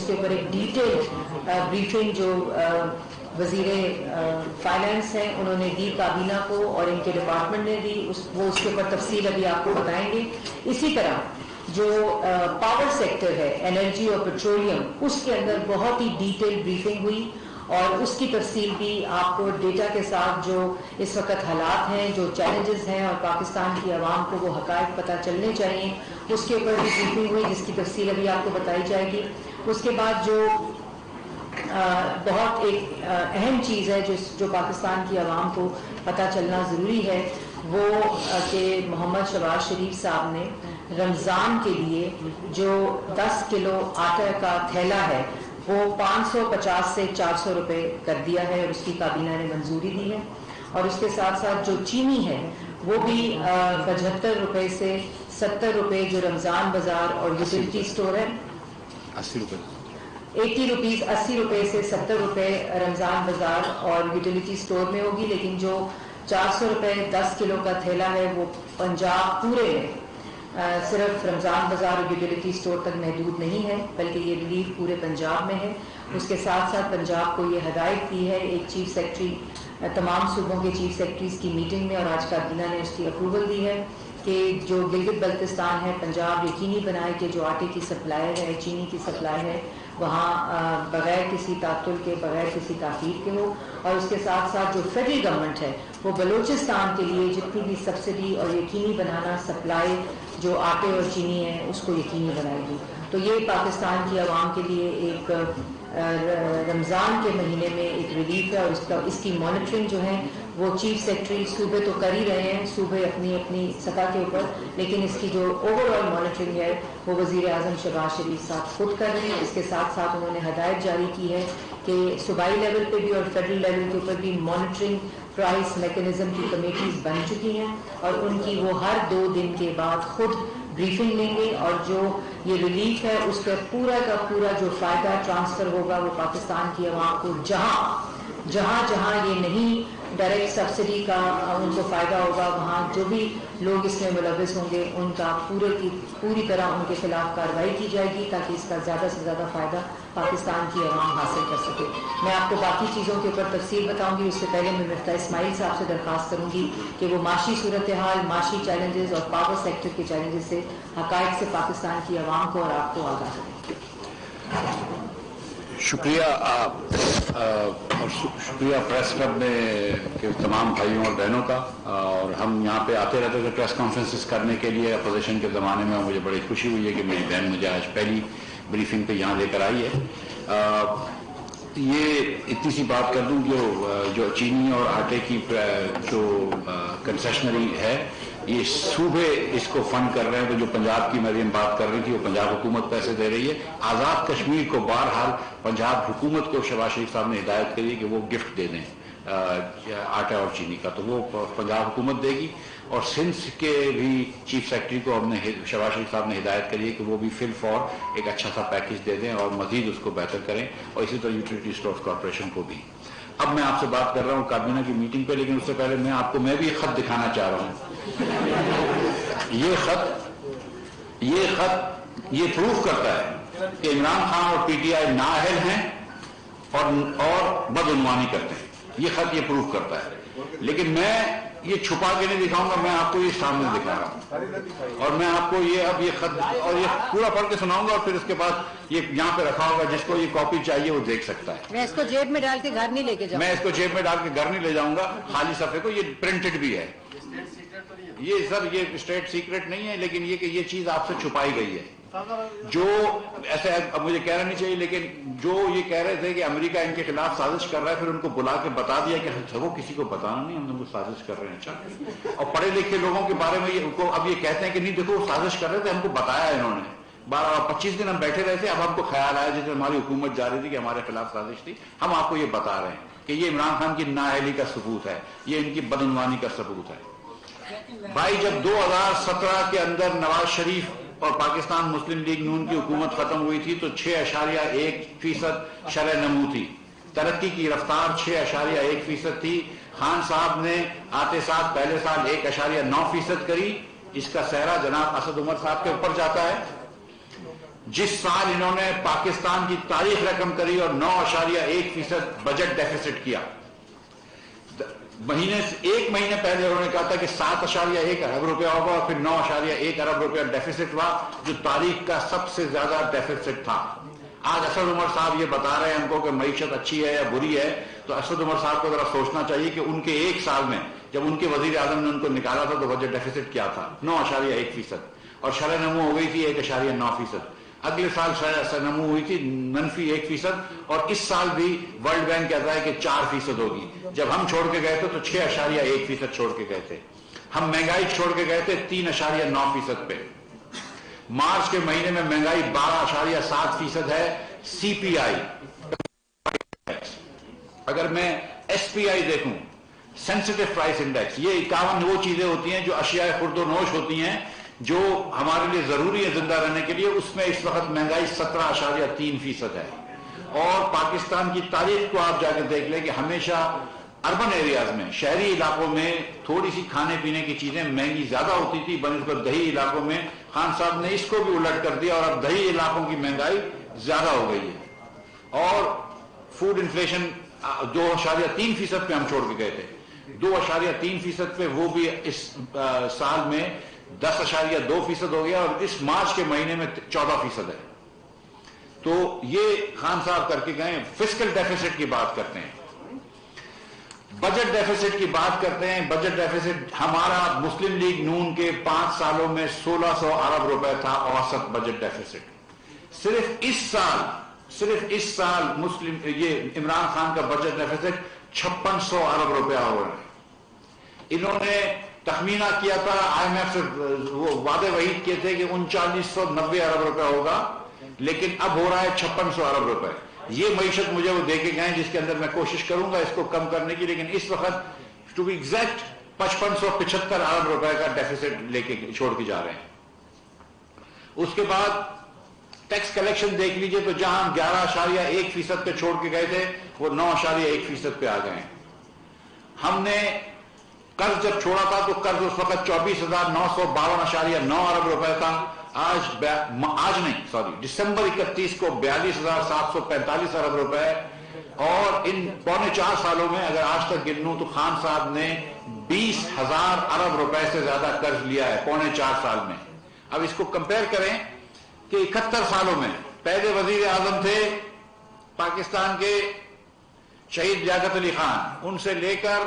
اس کے اوپر ایک ڈیٹیلڈ بریفنگ جو وزیر فائنانس ہیں انہوں نے دی کابینہ کو اور ان کے ڈپارٹمنٹ نے دی، وہ اس کے اوپر تفصیل ابھی آپ کو بتائیں گے. اسی طرح جو پاور سیکٹر ہے، انرجی اور پیٹرولیم، اس کے اندر بہت ہی ڈیٹیل بریفنگ ہوئی اور اس کی تفصیل بھی آپ کو ڈیٹا کے ساتھ جو اس وقت حالات ہیں، جو چیلنجز ہیں اور پاکستان کی عوام کو وہ حقائق پتہ چلنے چاہیے، اس کے اوپر بھی بریفنگ ہوئی جس کی تفصیل ابھی آپ کو بتائی جائے گی. اس کے بعد جو بہت ایک اہم چیز ہے جو پاکستان کی عوام کو پتہ چلنا ضروری ہے، وہ کہ محمد شہباز شریف صاحب نے رمضان کے لیے جو 10 کلو آٹا کا تھیلا ہے وہ 550 سے 400 روپے کر دیا ہے اور اس کی کابینہ نے منظوری دی ہے. اور اس کے ساتھ ساتھ جو چینی ہے وہ بھی 75 روپے سے 70 روپے جو رمضان بازار اور یوٹیلیٹی اسٹور ہے 80 روپے 80 روپیز 80 روپے سے 70 روپے رمضان بازار اور یوٹیلیٹی اسٹور میں ہوگی. لیکن جو 400 روپے 10 کلو کا تھیلا ہے وہ پنجاب پورے میں صرف رمضان بازار اور یوٹیلیٹی اسٹور تک محدود نہیں ہے بلکہ یہ ریلیف پورے پنجاب میں ہے. اس کے ساتھ ساتھ پنجاب کو یہ ہدایت کی ہے ایک چیف سیکرٹری تمام صوبوں کے چیف سیکرٹریز کی میٹنگ میں اور آج کابینہ نے اس کی اپروول دی ہے کہ جو گلگت بلتستان ہے پنجاب یقینی بنائے کہ جو آٹے کی سپلائی ہے، چینی کی سپلائی ہے، وہاں بغیر کسی تعطل کے، بغیر کسی تاخیر کے ہو. اور اس کے ساتھ ساتھ جو فیڈرل گورنمنٹ ہے وہ بلوچستان کے لیے جتنی بھی سبسڈی اور یقینی بنانا سپلائی جو آٹے اور چینی ہے اس کو یقینی بنائے گی. تو یہ پاکستان کی عوام کے لیے ایک رمضان کے مہینے میں ایک ریلیف ہے اور اس کی مانیٹرنگ جو ہے وہ چیف سیکرٹری صوبے تو کر ہی رہے ہیں، صوبے اپنی اپنی سطح کے اوپر، لیکن اس کی جو اوور آل مانیٹرنگ ہے وہ وزیر اعظم شہباز شریف صاحب خود کر رہے ہیں. اس کے ساتھ ساتھ انہوں نے ہدایت جاری کی ہے کہ صوبائی لیول پہ بھی اور فیڈرل لیول کے اوپر بھی مانیٹرنگ پرائس میکینزم کی کمیٹیز بن چکی ہیں اور ان کی وہ ہر 2 دن کے بعد خود بریفنگ لیں گے اور جو یہ ریلیف ہے اس کا پورا جو فائدہ ٹرانسفر ہوگا وہ پاکستان کی عوام کو جہاں یہ نہیں ڈائریکٹ سبسڈی کا ان کو فائدہ ہوگا، وہاں جو بھی لوگ اس میں ملوث ہوں گے ان کا پوری طرح ان کے خلاف کارروائی کی جائے گی تاکہ اس کا زیادہ سے زیادہ فائدہ پاکستان کی عوام حاصل کر سکے. میں آپ کو باقی چیزوں کے اوپر تفصیل بتاؤں گی، اس سے پہلے میں مفتاح اسماعیل صاحب سے درخواست کروں گی کہ وہ معاشی صورتحال، معاشی چیلنجز اور پاور سیکٹر کے چیلنجز سے حقائق سے پاکستان کی عوام کو اور آپ کو آگاہ کریں. شکریہ اور شکریہ پریس کلب کے تمام بھائیوں اور بہنوں کا. اور ہم یہاں پہ آتے رہتے تھے پریس کانفرنسز کرنے کے لیے اپوزیشن کے زمانے میں، مجھے بڑی خوشی ہوئی ہے کہ میری بہن مجھے آج پہلی بریفنگ پہ یہاں لے کر آئی ہے. یہ اتنی سی بات کر دوں جو چینی اور آٹے کی جو کنسیشنری ہے یہ صوبے اس کو فنڈ کر رہے ہیں. تو جو پنجاب کی مریم بات کر رہی تھی وہ پنجاب حکومت پیسے دے رہی ہے. آزاد کشمیر کو بہرحال پنجاب حکومت کو شہباز شریف صاحب نے ہدایت کری ہے کہ وہ گفٹ دے دیں آٹا اور چینی کا، تو وہ پنجاب حکومت دے گی. اور سندھ کے بھی چیف سیکرٹری کو ہم نے شہباز شریف صاحب نے ہدایت کری ہے کہ وہ بھی فل فور ایک اچھا سا پیکیج دے دیں اور مزید اس کو بہتر کریں، اور اسی طرح یوٹیلیٹی اسٹورز کارپوریشن کو بھی. اب میں آپ سے بات کر رہا ہوں کابینہ کی میٹنگ پہ، لیکن اس سے پہلے میں بھی ایک خط دکھانا چاہ رہا ہوں. یہ خط یہ پروف کرتا ہے کہ عمران خان اور پی ٹی آئی نااہل ہیں اور بدعنوانی کرتے ہیں. یہ خط یہ پروف کرتا ہے، لیکن میں یہ چھپا کے نہیں دکھاؤں گا، میں آپ کو یہ سامنے دکھا رہا ہوں. اور میں آپ کو یہ خط اور یہ پورا پڑھ کے سناؤں گا اور پھر اس کے بعد یہ یہاں پہ رکھا ہوگا، جس کو یہ کاپی چاہیے وہ دیکھ سکتا ہے. میں اس کو جیب میں ڈال کے گھر نہیں لے کے جاؤں گا. میں اس کو جیب میں ڈال کے گھر نہیں لے جاؤں گا. خالی صفحے کو یہ پرنٹڈ بھی ہے. یہ سر یہ اسٹیٹ سیکرٹ نہیں ہے، لیکن یہ کہ یہ چیز آپ سے چھپائی گئی ہے. جو ایسے اب مجھے کہنا نہیں چاہیے، لیکن جو یہ کہہ رہے تھے کہ امریکہ ان کے خلاف سازش کر رہا ہے، پھر ان کو بلا کے بتا دیا کہ وہ کسی کو بتانا نہیں، ہم لوگ سازش کر رہے ہیں. اچھا، اور پڑھے لکھے لوگوں کے بارے میں اب یہ کہتے ہیں کہ نہیں دیکھو وہ سازش کر رہے تھے، ہم کو بتایا انہوں نے. 25 دن ہم بیٹھے رہے تھے، اب ہم کو خیال آیا جیسے ہماری حکومت جا رہی تھی کہ ہمارے خلاف سازش تھی. ہم آپ کو یہ بتا رہے ہیں کہ یہ عمران خان کی نااہلی کا ثبوت ہے، یہ ان کی بدعنوانی کا ثبوت ہے. بھائی جب 2017 کے اندر نواز شریف اور پاکستان مسلم لیگ نون کی حکومت ختم ہوئی تھی تو 6.1% شرح نمو تھی. ترقی کی رفتار 6.1% تھی. خان صاحب نے آتے ساتھ پہلے سال 1.9% کری. اس کا سہرا جناب اسد عمر صاحب کے اوپر جاتا ہے. जिस साल इन्होंने पाकिस्तान की तारीख रकम करी और 9.1% बजट डेफिसिट किया, एक महीने पहले उन्होंने कहा था कि 7.1 अरब रुपया होगा और फिर 9.1 अरब रुपया डेफिसिट हुआ, जो तारीख का सबसे ज्यादा डेफिसिट था। आज असद उमर साहब ये बता रहे हैं हमको कि मईशत अच्छी है या बुरी है, तो असद उमर साहब को जरा सोचना चाहिए कि उनके एक साल में जब उनके वजीर आजम ने उनको निकाला था तो बजट डेफिसिट क्या था, 9.1%, और शरह नमू हो गई थी 1.9%। अगले साल शरह नमू हुई थी -1%, और इस साल भी वर्ल्ड बैंक कहता है कि 4% होगी। जब हम छोड़ के गए थे तो 6.1% छोड़ के गए थे। हम महंगाई छोड़ के गए थे 3.9% पे। मार्च के महीने में महंगाई 12.7% है। सीपीआई, अगर मैं एसपीआई देखूं, सेंसिटिव प्राइस इंडेक्स, ये 51 वो चीजें होती हैं जो अशिया खुर्दोनोश होती हैं, जो हमारे लिए जरूरी है जिंदा रहने के लिए, उसमें इस वक्त महंगाई 17.3% है। और पाकिस्तान की तारीख को आप जाकर देख लें कि हमेशा अर्बन एरियाज में, शहरी इलाकों में थोड़ी सी खाने पीने की चीजें महंगी ज्यादा होती थी बनस्बत दही इलाकों में। खान साहब ने इसको भी उलट कर दिया और अब दही इलाकों की महंगाई ज्यादा हो गई है। और फूड इन्फ्लेशन 2.3% पे हम छोड़ के गए थे, 2.3% पे, वो भी इस साल में 10.2% हो गया और इस मार्च के महीने में 14% है। तो ये खान साहब करके गए। फिस्कल डेफिसिट की बात करते हैं, बजट डेफिसिट की बात करते हैं। बजट डेफिसिट हमारा मुस्लिम लीग नून के 5 सालों में 1600 अरब रुपए था औसत बजट डेफिसिट। सिर्फ इस साल मुस्लिम ये इमरान खान का बजट डेफिसिट 5600 अरब रुपया हो रहा है। इन्होंने तखमीना किया था, IMF से वो वादे वहीद किए थे कि 3990 अरब रुपया होगा, लेकिन अब हो रहा है 5600 अरब रुपए। ये मईशत मुझे वो देके गए जिसके अंदर मैं कोशिश करूंगा इसको कम करने की, लेकिन इस वक्त टू बी एग्जैक्ट 5575 अरब रुपए का डेफिसिट लेके छोड़ के जा रहे हैं। उसके बाद टैक्स कलेक्शन देख लीजिए, तो जहां 11.1% पे छोड़ के गए थे वो 9.1% पे आ गए। हमने कर्ज जब छोड़ा था तो कर्ज उस वक्त 24,952.9 अरब रुपए था। दिसंबर 31 को 42,745 अरब रुपए, और इन 3.25 सालों में अगर आज तक गिनूं तो खान साहब ने 20,000 अरब रुपए से ज्यादा कर्ज लिया है 3.25 साल में। अब इसको कंपेयर करें कि 71 सालों में पहले वजीर आजम थे पाकिस्तान के शहीद लियाकत अली खान, उनसे लेकर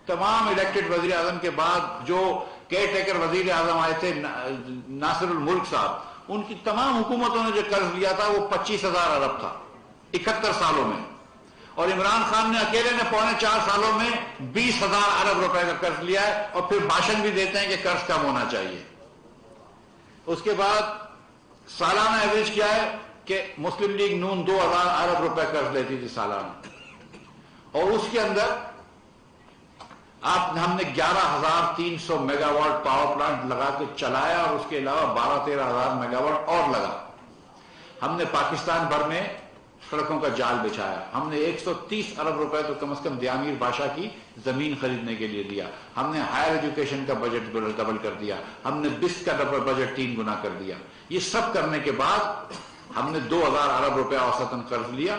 तमाम इलेक्टेड वजीर आजम के बाद जो केयर टेकर वजीर आजम आए थे नासिरुल मुल्क साहब, उनकी तमाम हुकूमतों ने जो कर्ज लिया था वो 25,000 अरब था 71 सालों में, और इमरान खान ने अकेले ने 3.25 सालों में 20,000 अरब रुपए का कर्ज लिया है, और फिर भाषण भी देते हैं कि कर्ज कम होना चाहिए। उसके बाद सालाना एवरेज क्या है कि मुस्लिम लीग नून 2,000 अरब रुपए कर्ज लेती थी सालाना, और उसके अंदर हमने 11,300 मेगावाट पावर प्लांट लगा के चलाया, और उसके अलावा 12-13 हजार मेगावाट और लगा। हमने पाकिस्तान भर में सड़कों का जाल बिछाया। हमने 130 अरब रुपए तो कम से कम दियामीर बादशाह की जमीन खरीदने के लिए दिया। हमने हायर एजुकेशन का बजट डबल कर दिया। हमने बिस्क का बजट 3 गुना कर दिया। ये सब करने के बाद हमने 2,000 अरब रुपया औसतन कर्ज लिया।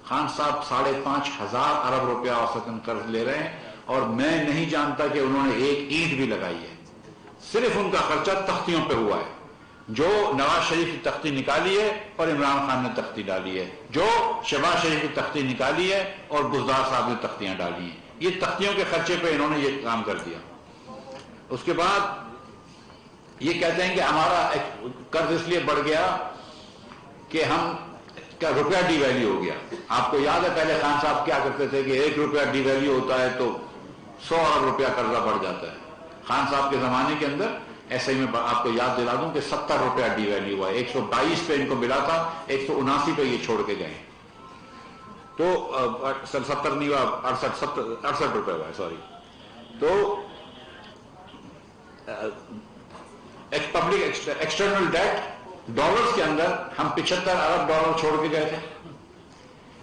खान साहब 5,500 अरब रुपया औसतन कर्ज ले रहे हैं, और मैं नहीं जानता कि उन्होंने एक ईंट भी लगाई है। सिर्फ उनका खर्चा तख्तियों पे हुआ है, जो नवाज शरीफ की तख्ती निकाली है और इमरान खान ने तख्ती डाली है, जो शहबाज शरीफ की तख्ती निकाली है और गुलजार साहब ने तख्तियां डाली हैं। ये तख्तियों के खर्चे पे इन्होंने ये काम कर दिया। उसके बाद ये कहते हैं कि हमारा कर्ज इसलिए बढ़ गया कि हम का रुपया डिवैल्यू हो गया। आपको याद है पहले खान साहब क्या करते थे कि 1 रुपया डिवैल्यू होता है तो 100 अरब रुपया कर्जा बढ़ जाता है। खान साहब के जमाने के अंदर ऐसे ही मैं आपको याद दिला दूं कि 70 रुपया डिवैल्यू हुआ। 122 पे इनको मिला था, 179 पे ये छोड़ के गए, तो 70 नहीं हुआ, 68 रुपए हुआ, सॉरी। तो एक पब्लिक एक्सटर्नल डेट डॉलर्स के अंदर हम 75 अरब डॉलर छोड़ के गए थे,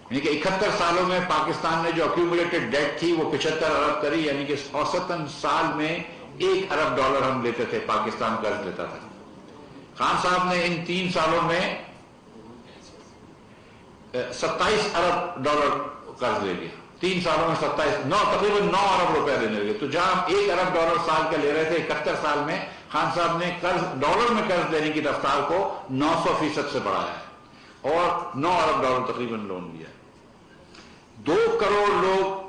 यानी कि 71 सालों में पाकिस्तान ने जो अक्यूमुलेटेड डेट थी वो 75 अरब करी, यानी कि औसतन साल में 1 अरब डॉलर हम लेते थे, पाकिस्तान कर्ज लेता था। खान साहब ने इन 3 सालों में 27 अरब डॉलर कर्ज ले लिया 3 सालों में, तकरीबन 9 अरब रुपए देने लगे। तो जहां हम 1 अरब डॉलर साल का ले रहे थे 71 साल में, खान साहब ने डॉलर में कर्ज देने की रफ्तार को 900% से बढ़ाया है और 9 अरब डॉलर तकरीबन लोन लिया। 2 करोड़ लोग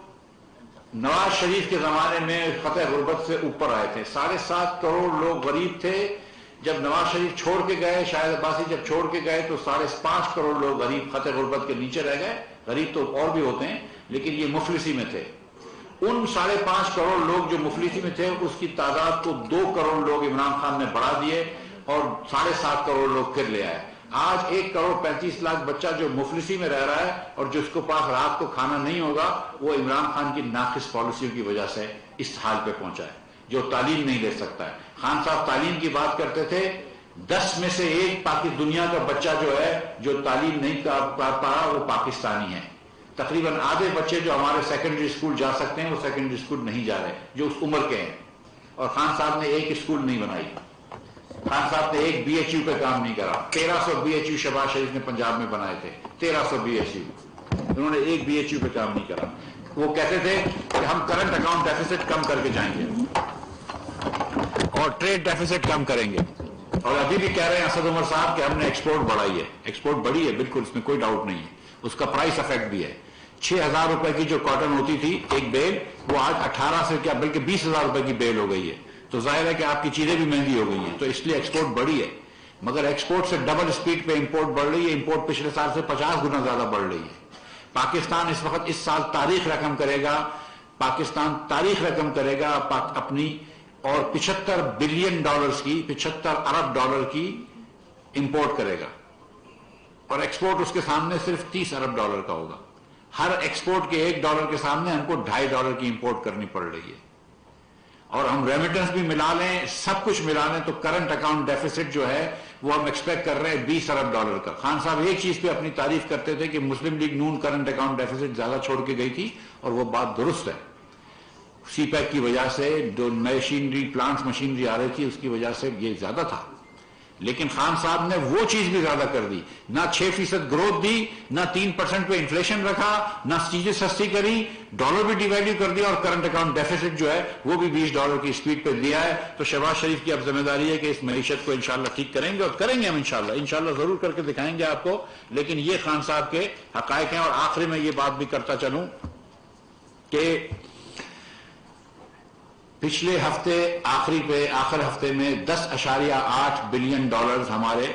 नवाज शरीफ के जमाने में फतेह गुरबत से ऊपर आए थे। 7.5 करोड़ लोग गरीब थे। जब नवाज शरीफ छोड़ के गए, शायद अब्बासी जब छोड़ के गए, तो 5.5 करोड़ लोग गरीब फतेह गुरबत के नीचे रह गए। गरीब तो और भी होते हैं, लेकिन ये मुफलिसी में थे। उन 5.5 करोड़ लोग जो मुफलिसी में थे, उसकी तादाद को 2 करोड़ लोग इमरान खान ने बढ़ा दिए और 7.5 करोड़ लोग फिर ले आए। आज 1 करोड़ 35 लाख बच्चा जो मुफलिसी में रह रहा है और जिसको पास रात को खाना नहीं होगा, वो इमरान खान की नाकिस पॉलिसियों की वजह से इस हाल पे पहुंचा है, जो तालीम नहीं ले सकता है। खान साहब तालीम की बात करते थे, 10 में से 1 दुनिया का बच्चा जो है जो तालीम नहीं कर पा रहा, वो पाकिस्तानी है। तकरीबन आधे बच्चे जो हमारे सेकेंडरी स्कूल जा सकते हैं, वो सेकेंडरी स्कूल नहीं जा रहे, जो उस उम्र के हैं। और खान साहब ने एक स्कूल नहीं बनाई, खान साहब ने एक BHU पे काम नहीं करा। 1300 BHU शहबाज शरीफ ने पंजाब में बनाए थे, 1300 BHU, उन्होंने एक BHU पे काम नहीं करा। वो कहते थे कि हम करंट अकाउंट डेफिसिट कम करके जाएंगे और ट्रेड डेफिसिट कम करेंगे। और अभी भी कह रहे हैं असद उमर साहब कि हमने एक्सपोर्ट बढ़ाई है। एक्सपोर्ट बढ़ी है, बिल्कुल, इसमें कोई डाउट नहीं है। उसका प्राइस इफेक्ट भी है। 6,000 रुपए की जो कॉटन होती थी एक बेल, वो आज 18 से क्या बल्कि 20,000 रुपए की बेल हो गई है। तो जाहिर है कि आपकी चीजें भी महंगी हो गई हैं, तो इसलिए एक्सपोर्ट बढ़ी है। मगर एक्सपोर्ट से डबल स्पीड पे इंपोर्ट बढ़ रही है। इंपोर्ट पिछले साल से 50 गुना ज्यादा बढ़ रही है। पाकिस्तान इस वक्त, इस साल तारीख रकम करेगा, पाकिस्तान तारीख रकम करेगा अपनी, और 75 बिलियन डॉलर्स की, 75 अरब डॉलर की इंपोर्ट करेगा और एक्सपोर्ट उसके सामने सिर्फ 30 अरब डॉलर का होगा। हर एक्सपोर्ट के $1 के सामने हमको $2.5 की इंपोर्ट करनी पड़ रही है। और हम रेमिटेंस भी मिला लें, सब कुछ मिला लें, तो करंट अकाउंट डेफिसिट जो है वो हम एक्सपेक्ट कर रहे हैं $20 अरब का। खान साहब एक चीज पे अपनी तारीफ करते थे कि मुस्लिम लीग नून करंट अकाउंट डेफिसिट ज्यादा छोड़ के गई थी, और वो बात दुरुस्त है। CPEC की वजह से जो मशीनरी प्लांट्स मशीनरी आ रही थी, उसकी वजह से ये ज्यादा था। लेकिन खान साहब ने वो चीज भी ज्यादा कर दी, ना 6% ग्रोथ दी, ना 3% पे इन्फ्लेशन रखा, ना चीजें सस्ती करी, डॉलर भी डिवैल्यू कर दिया, और करंट अकाउंट डेफिसिट जो है वो भी $20 की स्पीड पे दिया है। तो शहबाज शरीफ की अब जिम्मेदारी है कि इस मईशत को इंशाल्लाह ठीक करेंगे, और करेंगे हम इंशाल्लाह जरूर करके दिखाएंगे आपको। लेकिन ये खान साहब के हकायक हैं। और आखिरी में ये बात भी करता चलूं कि पिछले हफ्ते आखिर हफ्ते में $10.8 बिलियन हमारे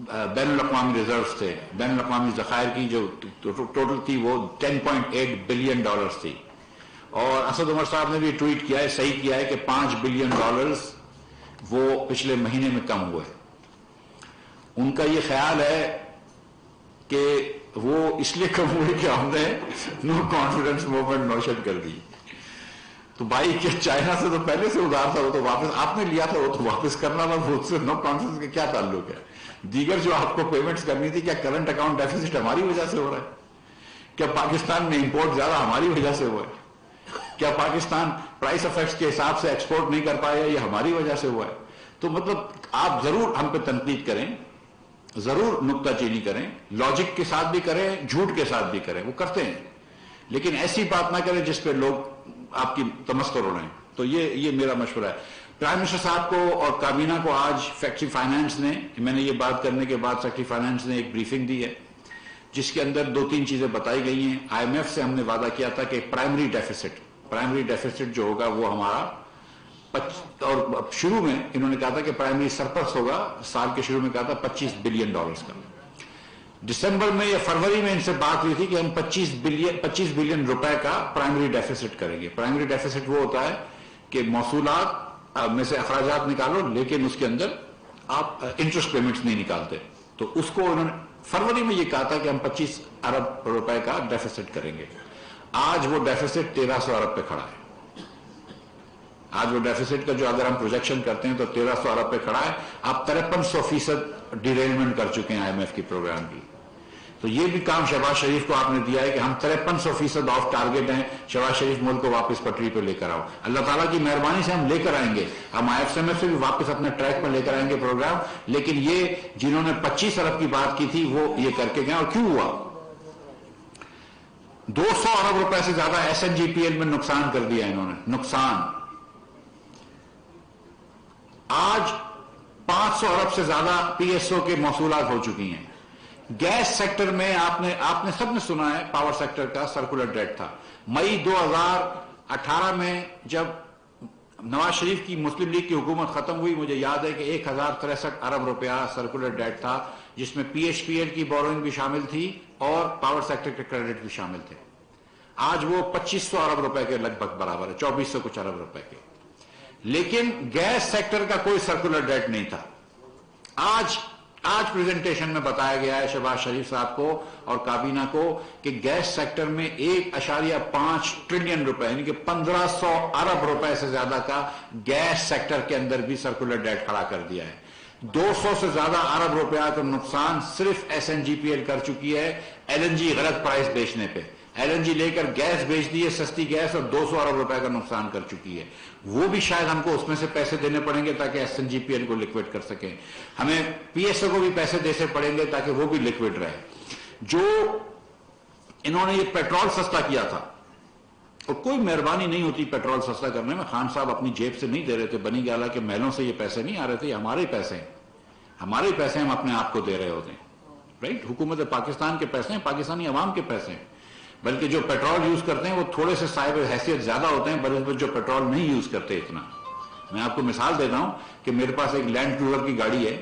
बैनुल-अक़वामी रिजर्व थे। बैनुल-अक़वामी ज़खायर की जो टोटल थी वो $10.8 बिलियन थी। और असद उमर साहब ने भी ट्वीट किया है, सही किया है, कि $5 बिलियन वो पिछले महीने में कम हुए। उनका ये ख्याल है कि वो इसलिए कम हुए कि हमने नो कॉन्फिडेंस मूवमेंट नौशद कर दी। तो भाई क्या चाइना से तो पहले से उधार था, वो तो वापस आपने लिया था, वो तो वापस करना था, वो उससे नो कॉन्फिडेंस का क्या ताल्लुक है? दीगर जो आपको पेमेंट्स करनी थी, क्या करंट अकाउंट डेफिसिट हमारी वजह से हो रहा है? क्या पाकिस्तान में इंपोर्ट ज्यादा हमारी वजह से हुआ है? क्या पाकिस्तान प्राइस इफेक्ट्स के हिसाब से एक्सपोर्ट नहीं कर पाया, ये हमारी वजह से हुआ है? तो मतलब आप जरूर हम पे तनकीद करें, जरूर नुक्ताचीनी करें, लॉजिक के साथ भी करें, झूठ के साथ भी करें, वो करते हैं, लेकिन ऐसी बात ना करें जिसपे लोग आपकी तमस्कुर हो रहे हैं। तो ये मेरा मशवरा है। प्राइम मिनिस्टर साहब को और काबीना को आज सेक्रेटरी फाइनेंस ने, मैंने ये बात करने के बाद सेक्रेटरी फाइनेंस ने एक ब्रीफिंग दी है, जिसके अंदर 2-3 चीजें बताई गई हैं। IMF से हमने वादा किया था कि प्राइमरी डेफिसिट जो होगा वो हमारा, और शुरू में इन्होंने कहा था कि प्राइमरी सरप्लस होगा, साल के शुरू में कहा था $25 बिलियन का। दिसंबर में या फरवरी में इनसे बात हुई थी कि हम 25 बिलियन रुपए का प्राइमरी डेफिसिट करेंगे। प्राइमरी डेफिसिट वो होता है कि मौसूलात में से अखराजात निकालो, लेकिन उसके अंदर आप इंटरेस्ट पेमेंट्स नहीं निकालते। तो उसको उन्होंने फरवरी में ये कहा था कि हम 25 अरब रुपए का डेफिसिट करेंगे। आज वो डेफिसिट 1300 अरब पे खड़ा है। आज वो डेफिसिट का जो अगर हम प्रोजेक्शन करते हैं तो 1300 अरब पे खड़ा है। आप 53% डिरेलमेंट कर चुके हैं IMF की प्रोग्राम की। تو یہ بھی کام شہباز شریف کو آپ نے دیا ہے کہ ہم 5300% آف ٹارگیٹ ہیں. شہباز شریف ملک کو واپس پٹری پہ لے کر آؤ. اللہ تعالیٰ کی مہربانی سے ہم لے کر آئیں گے, ہم IFMF سے بھی واپس اپنے ٹریک پر لے کر آئیں گے پروگرام. لیکن یہ جنہوں نے 25 ارب کی بات کی تھی وہ یہ کر کے گئے. اور کیوں ہوا؟ 200 ارب روپے سے زیادہ SNGPL میں نقصان کر دیا انہوں نے. نقصان آج 500 ارب سے زیادہ PSO کے موصولات ہو چکی ہیں. گیس سیکٹر میں آپ نے سب نے سنا ہے پاور سیکٹر کا سرکولر ڈیٹ تھا. مئی 2018 میں جب نواز شریف کی مسلم لیگ کی حکومت ختم ہوئی, مجھے یاد ہے کہ 1063 ارب روپیہ سرکولر ڈیٹ تھا, جس میں PHPL کی بوروئنگ بھی شامل تھی اور پاور سیکٹر کے کریڈٹ بھی شامل تھے. آج وہ 2500 ارب روپے کے لگ بھگ برابر ہے, 2400 کچھ ارب روپے کے. لیکن گیس سیکٹر کا کوئی سرکولر ڈیٹ نہیں تھا. آج پریزنٹیشن میں بتایا گیا ہے شہباز شریف صاحب کو اور کابینہ کو کہ گیس سیکٹر میں 1.5 ٹریلین روپے یعنی کہ 1500 ارب روپے سے زیادہ کا گیس سیکٹر کے اندر بھی سرکولر ڈیٹ کھڑا کر دیا ہے. 200 سے زیادہ ارب روپیہ کا نقصان صرف SNGPL کر چکی ہے LNG غلط پرائس بیچنے پہ. LNG لے کر گیس بیچ دی ہے, سستی گیس, اور 200 ارب روپے کا نقصان کر چکی ہے. وہ بھی شاید ہم کو اس میں سے پیسے دینے پڑیں گے تاکہ SNGPL کو لکوڈ کر سکیں. ہمیں PSO کو بھی پیسے دینے پڑیں گے تاکہ وہ بھی لکوڈ رہے. جو انہوں نے یہ پیٹرول سستا کیا تھا, اور کوئی مہربانی نہیں ہوتی پیٹرول سستا کرنے میں. خان صاحب اپنی جیب سے نہیں دے رہے تھے, بنی گالا کے محلوں سے یہ پیسے نہیں آ رہے تھے, یہ ہمارے پیسے ہیں, ہمارے پیسے ہم اپنے آپ کو دے رہے ہوتے ہیں. رائٹ, حکومت پاکستان کے پیسے ہیں, پاکستانی عوام کے پیسے ہیں. بلکہ جو پیٹرول یوز کرتے ہیں وہ تھوڑے سے صاحب حیثیت زیادہ ہوتے ہیں بلکہ جو پیٹرول نہیں یوز کرتے اتنا. میں آپ کو مثال دیتا ہوں کہ میرے پاس ایک لینڈ کروزر کی گاڑی ہے,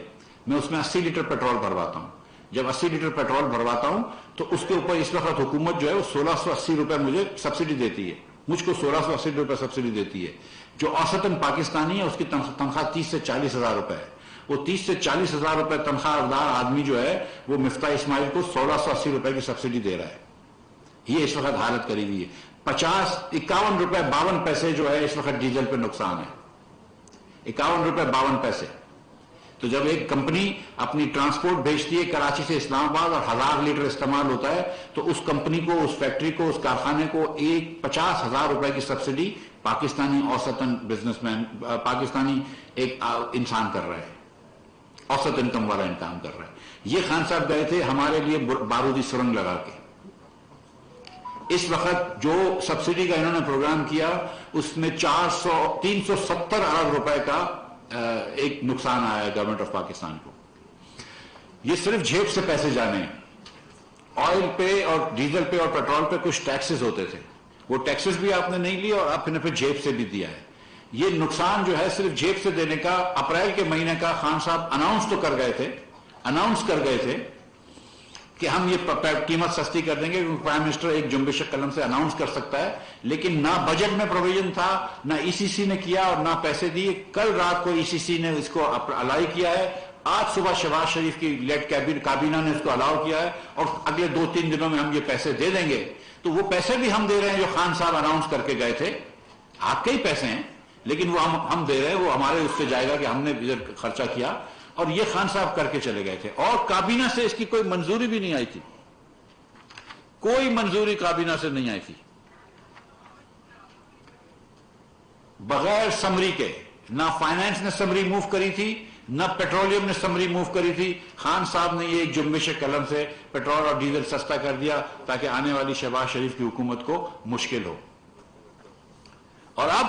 میں اس میں 80 لیٹر پیٹرول بھرواتا ہوں. جب 80 لیٹر پیٹرول بھرواتا ہوں تو اس کے اوپر اس وقت حکومت جو ہے وہ 1680 روپے مجھے سبسڈی دیتی ہے. مجھ کو 1680 روپے سبسڈی دیتی ہے. جو اوسطاً پاکستانی ہے اس کی تنخواہ 30 سے 40 ہزار روپے ہے. وہ 30 سے 40 ہزار روپے تنخواہ دار آدمی جو ہے وہ مفتاح اسماعیل کو 1680 روپے کی سبسڈی دے رہا ہے. یہ اس وقت حالت کری ہوئی ہے. 51 روپے 52 پیسے جو ہے اس وقت ڈیزل پہ نقصان ہے. 51 روپے 52 پیسے. تو جب ایک کمپنی اپنی ٹرانسپورٹ بھیجتی ہے کراچی سے اسلام آباد اور 1000 لیٹر استعمال ہوتا ہے تو اس کمپنی کو, اس فیکٹری کو, اس کارخانے کو 50,000 روپے کی سبسڈی پاکستانی اوسطاً بزنس مین, پاکستانی ایک انسان کر رہا ہے, اوسط انکم والا انکام کر رہا ہے. یہ خان صاحب گئے تھے ہمارے لیے بارودی سرنگ لگا کے. اس وقت جو سبسڈی کا انہوں نے پروگرام کیا اس میں 370 ارب روپے کا ایک نقصان آیا ہے گورنمنٹ آف پاکستان کو. یہ صرف جیب سے پیسے جانے ہیں. آئل پہ اور ڈیزل پہ اور پیٹرول پہ کچھ ٹیکسز ہوتے تھے, وہ ٹیکسز بھی آپ نے نہیں لیے اور آپ نے پھر جیب سے بھی دیا ہے. یہ نقصان جو ہے صرف جیب سے دینے کا. اپریل کے مہینے کا خان صاحب اناؤنس تو کر گئے تھے کہ ہم یہ قیمت سستی کر دیں گے, کیونکہ پرائم منسٹر ایک جنبش قلم سے اناؤنس کر سکتا ہے, لیکن نہ بجٹ میں پروویژن تھا, نہ ECC نے کیا اور نہ پیسے دیے. کل رات کو ECC نے اس کو الائی کیا ہے, آج صبح شہباز شریف کی لیڈ کابینہ نے اس کو الاؤ کیا ہے, اور اگلے 2-3 دنوں میں ہم یہ پیسے دے دیں گے. تو وہ پیسے بھی ہم دے رہے ہیں جو خان صاحب اناؤنس کر کے گئے تھے. آپ کے ہی پیسے ہیں لیکن وہ ہم دے رہے ہیں, وہ ہمارے اس سے جائے گا کہ ہم نے ادھر خرچہ کیا, اور یہ خان صاحب کر کے چلے گئے تھے. اور کابینہ سے اس کی کوئی منظوری بھی نہیں آئی تھی, کوئی منظوری کابینہ سے نہیں آئی تھی. بغیر سمری کے نہ فائنانس نے سمری موو کری تھی, نہ پیٹرولیم نے سمری موو کری تھی. خان صاحب نے یہ ایک جنبش قلم سے پیٹرول اور ڈیزل سستا کر دیا تاکہ آنے والی شہباز شریف کی حکومت کو مشکل ہو. اور اب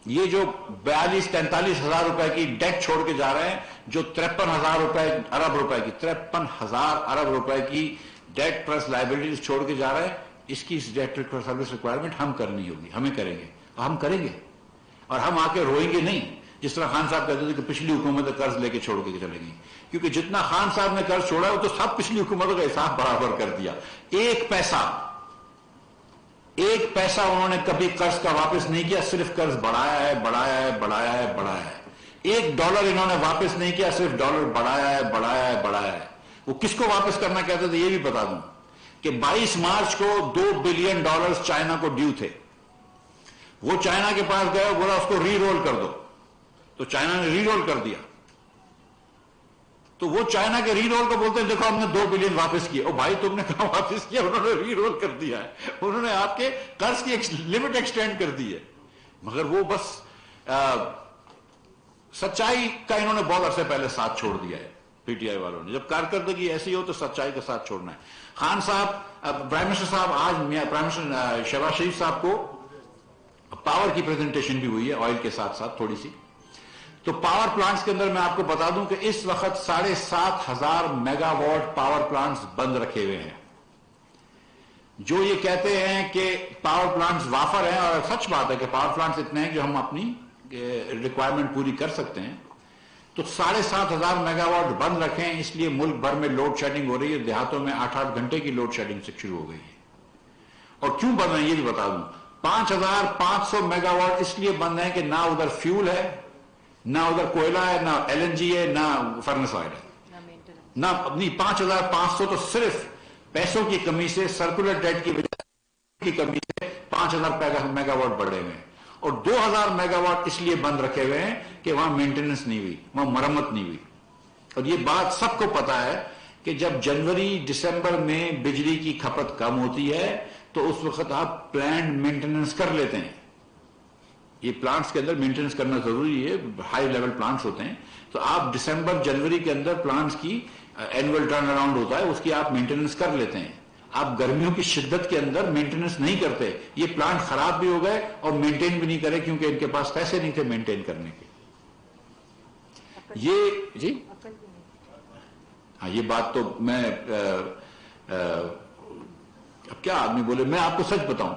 یہ جو 42-43 ہزار روپے کی ڈیٹ چھوڑ کے جا رہے ہیں, جو 53,000 ارب روپے کی 53,000 ارب روپے کی ڈیٹ پلس لائبلٹیز چھوڑ کے جا رہے ہیں, اس کی ڈیٹ سروس ریکوائرمنٹ ہم کرنی ہوگی, ہمیں کریں گے, اور ہم کریں گے. اور ہم آ کے روئیں گے نہیں جس طرح خان صاحب کہتے تھے کہ پچھلی حکومتیں قرض لے کے چھوڑ کے چلے گئی, کیونکہ جتنا خان صاحب نے قرض چھوڑا وہ تو سب پچھلی حکومتوں کا حساب برابر کر دیا. ایک پیسہ انہوں نے کبھی قرض کا واپس نہیں کیا, صرف قرض بڑھایا ہے. $1 انہوں نے واپس نہیں کیا, صرف ڈالر بڑھایا ہے. وہ کس کو واپس کرنا کہتے تھے یہ بھی بتا دوں کہ 22 مارچ کو $2 بلین چائنا کو ڈیو تھے. وہ چائنا کے پاس گئے, بولا اس کو ری رول کر دو, تو چائنا نے ری رول کر دیا. تو وہ چائنا کے ری رول کو بولتے ہیں دیکھو ہم نے 2 بلین واپس کیے. او بھائی تم نے کہاں واپس کیا؟ انہوں نے ری رول کر دیا ہے, انہوں نے آپ کے قرض کی لمٹ ایکسٹینڈ کر دی ہے. مگر وہ بس سچائی کا انہوں نے بہت عرصے پہلے ساتھ چھوڑ دیا ہے پی ٹی آئی والوں نے. جب کارکردگی ایسی ہو تو سچائی کا ساتھ چھوڑنا ہے. خان صاحب, پرائم منسٹر صاحب, آج پرائم منسٹر شہباز شریف صاحب کو پاور کی پریزنٹیشن بھی ہوئی ہے آئل کے ساتھ ساتھ تھوڑی سی. تو پاور پلانٹس کے اندر میں آپ کو بتا دوں کہ اس وقت 7,500 میگا واٹ پاور پلانٹس بند رکھے ہوئے ہیں. جو یہ کہتے ہیں کہ پاور پلانٹس وافر ہیں, اور سچ بات ہے کہ پاور پلانٹس اتنے ہیں جو ہم اپنی ریکوائرمنٹ پوری کر سکتے ہیں, تو 7,500 میگا واٹ بند رکھیں. اس لیے ملک بھر میں لوڈ شیڈنگ ہو رہی ہے, دیہاتوں میں 8-8 گھنٹے کی لوڈ شیڈنگ سے شروع ہو گئی ہے. اور کیوں بند ہیں یہ بھی بتا دوں. 5,500 میگا واٹ اس لیے بند ہیں کہ نہ ادھر فیول ہے, نہ ادھر کوئلہ ہے, نہ LNG ہے, نہ فرنس آئل ہے, نہ اپنی 5,500 تو صرف پیسوں کی کمی سے, سرکولر ڈیٹ کی وجہ کی کمی سے 5,000 میگا واٹ بڑھے ہوئے ہیں. اور 2,000 میگا واٹ اس لیے بند رکھے ہوئے ہیں کہ وہاں مینٹیننس نہیں ہوئی, وہاں مرمت نہیں ہوئی. اور یہ بات سب کو پتا ہے کہ جب جنوری دسمبر میں بجلی کی کھپت کم ہوتی ہے تو اس وقت آپ پلانڈ مینٹیننس کر لیتے ہیں. یہ پلانٹس کے اندر مینٹیننس کرنا ضروری ہے, ہائی لیول پلانٹس ہوتے ہیں. تو آپ دسمبر جنوری کے اندر پلانٹس کی اینول ٹرن اراؤنڈ ہوتا ہے, اس کی آپ مینٹیننس کر لیتے ہیں. آپ گرمیوں کی شدت کے اندر مینٹیننس نہیں کرتے. یہ پلانٹ خراب بھی ہو گئے اور مینٹین بھی نہیں کرے کیونکہ ان کے پاس پیسے نہیں تھے مینٹین کرنے کے. یہ جی ہاں, یہ بات تو میں اب کیا آدمی بولے. میں آپ کو سچ بتاؤں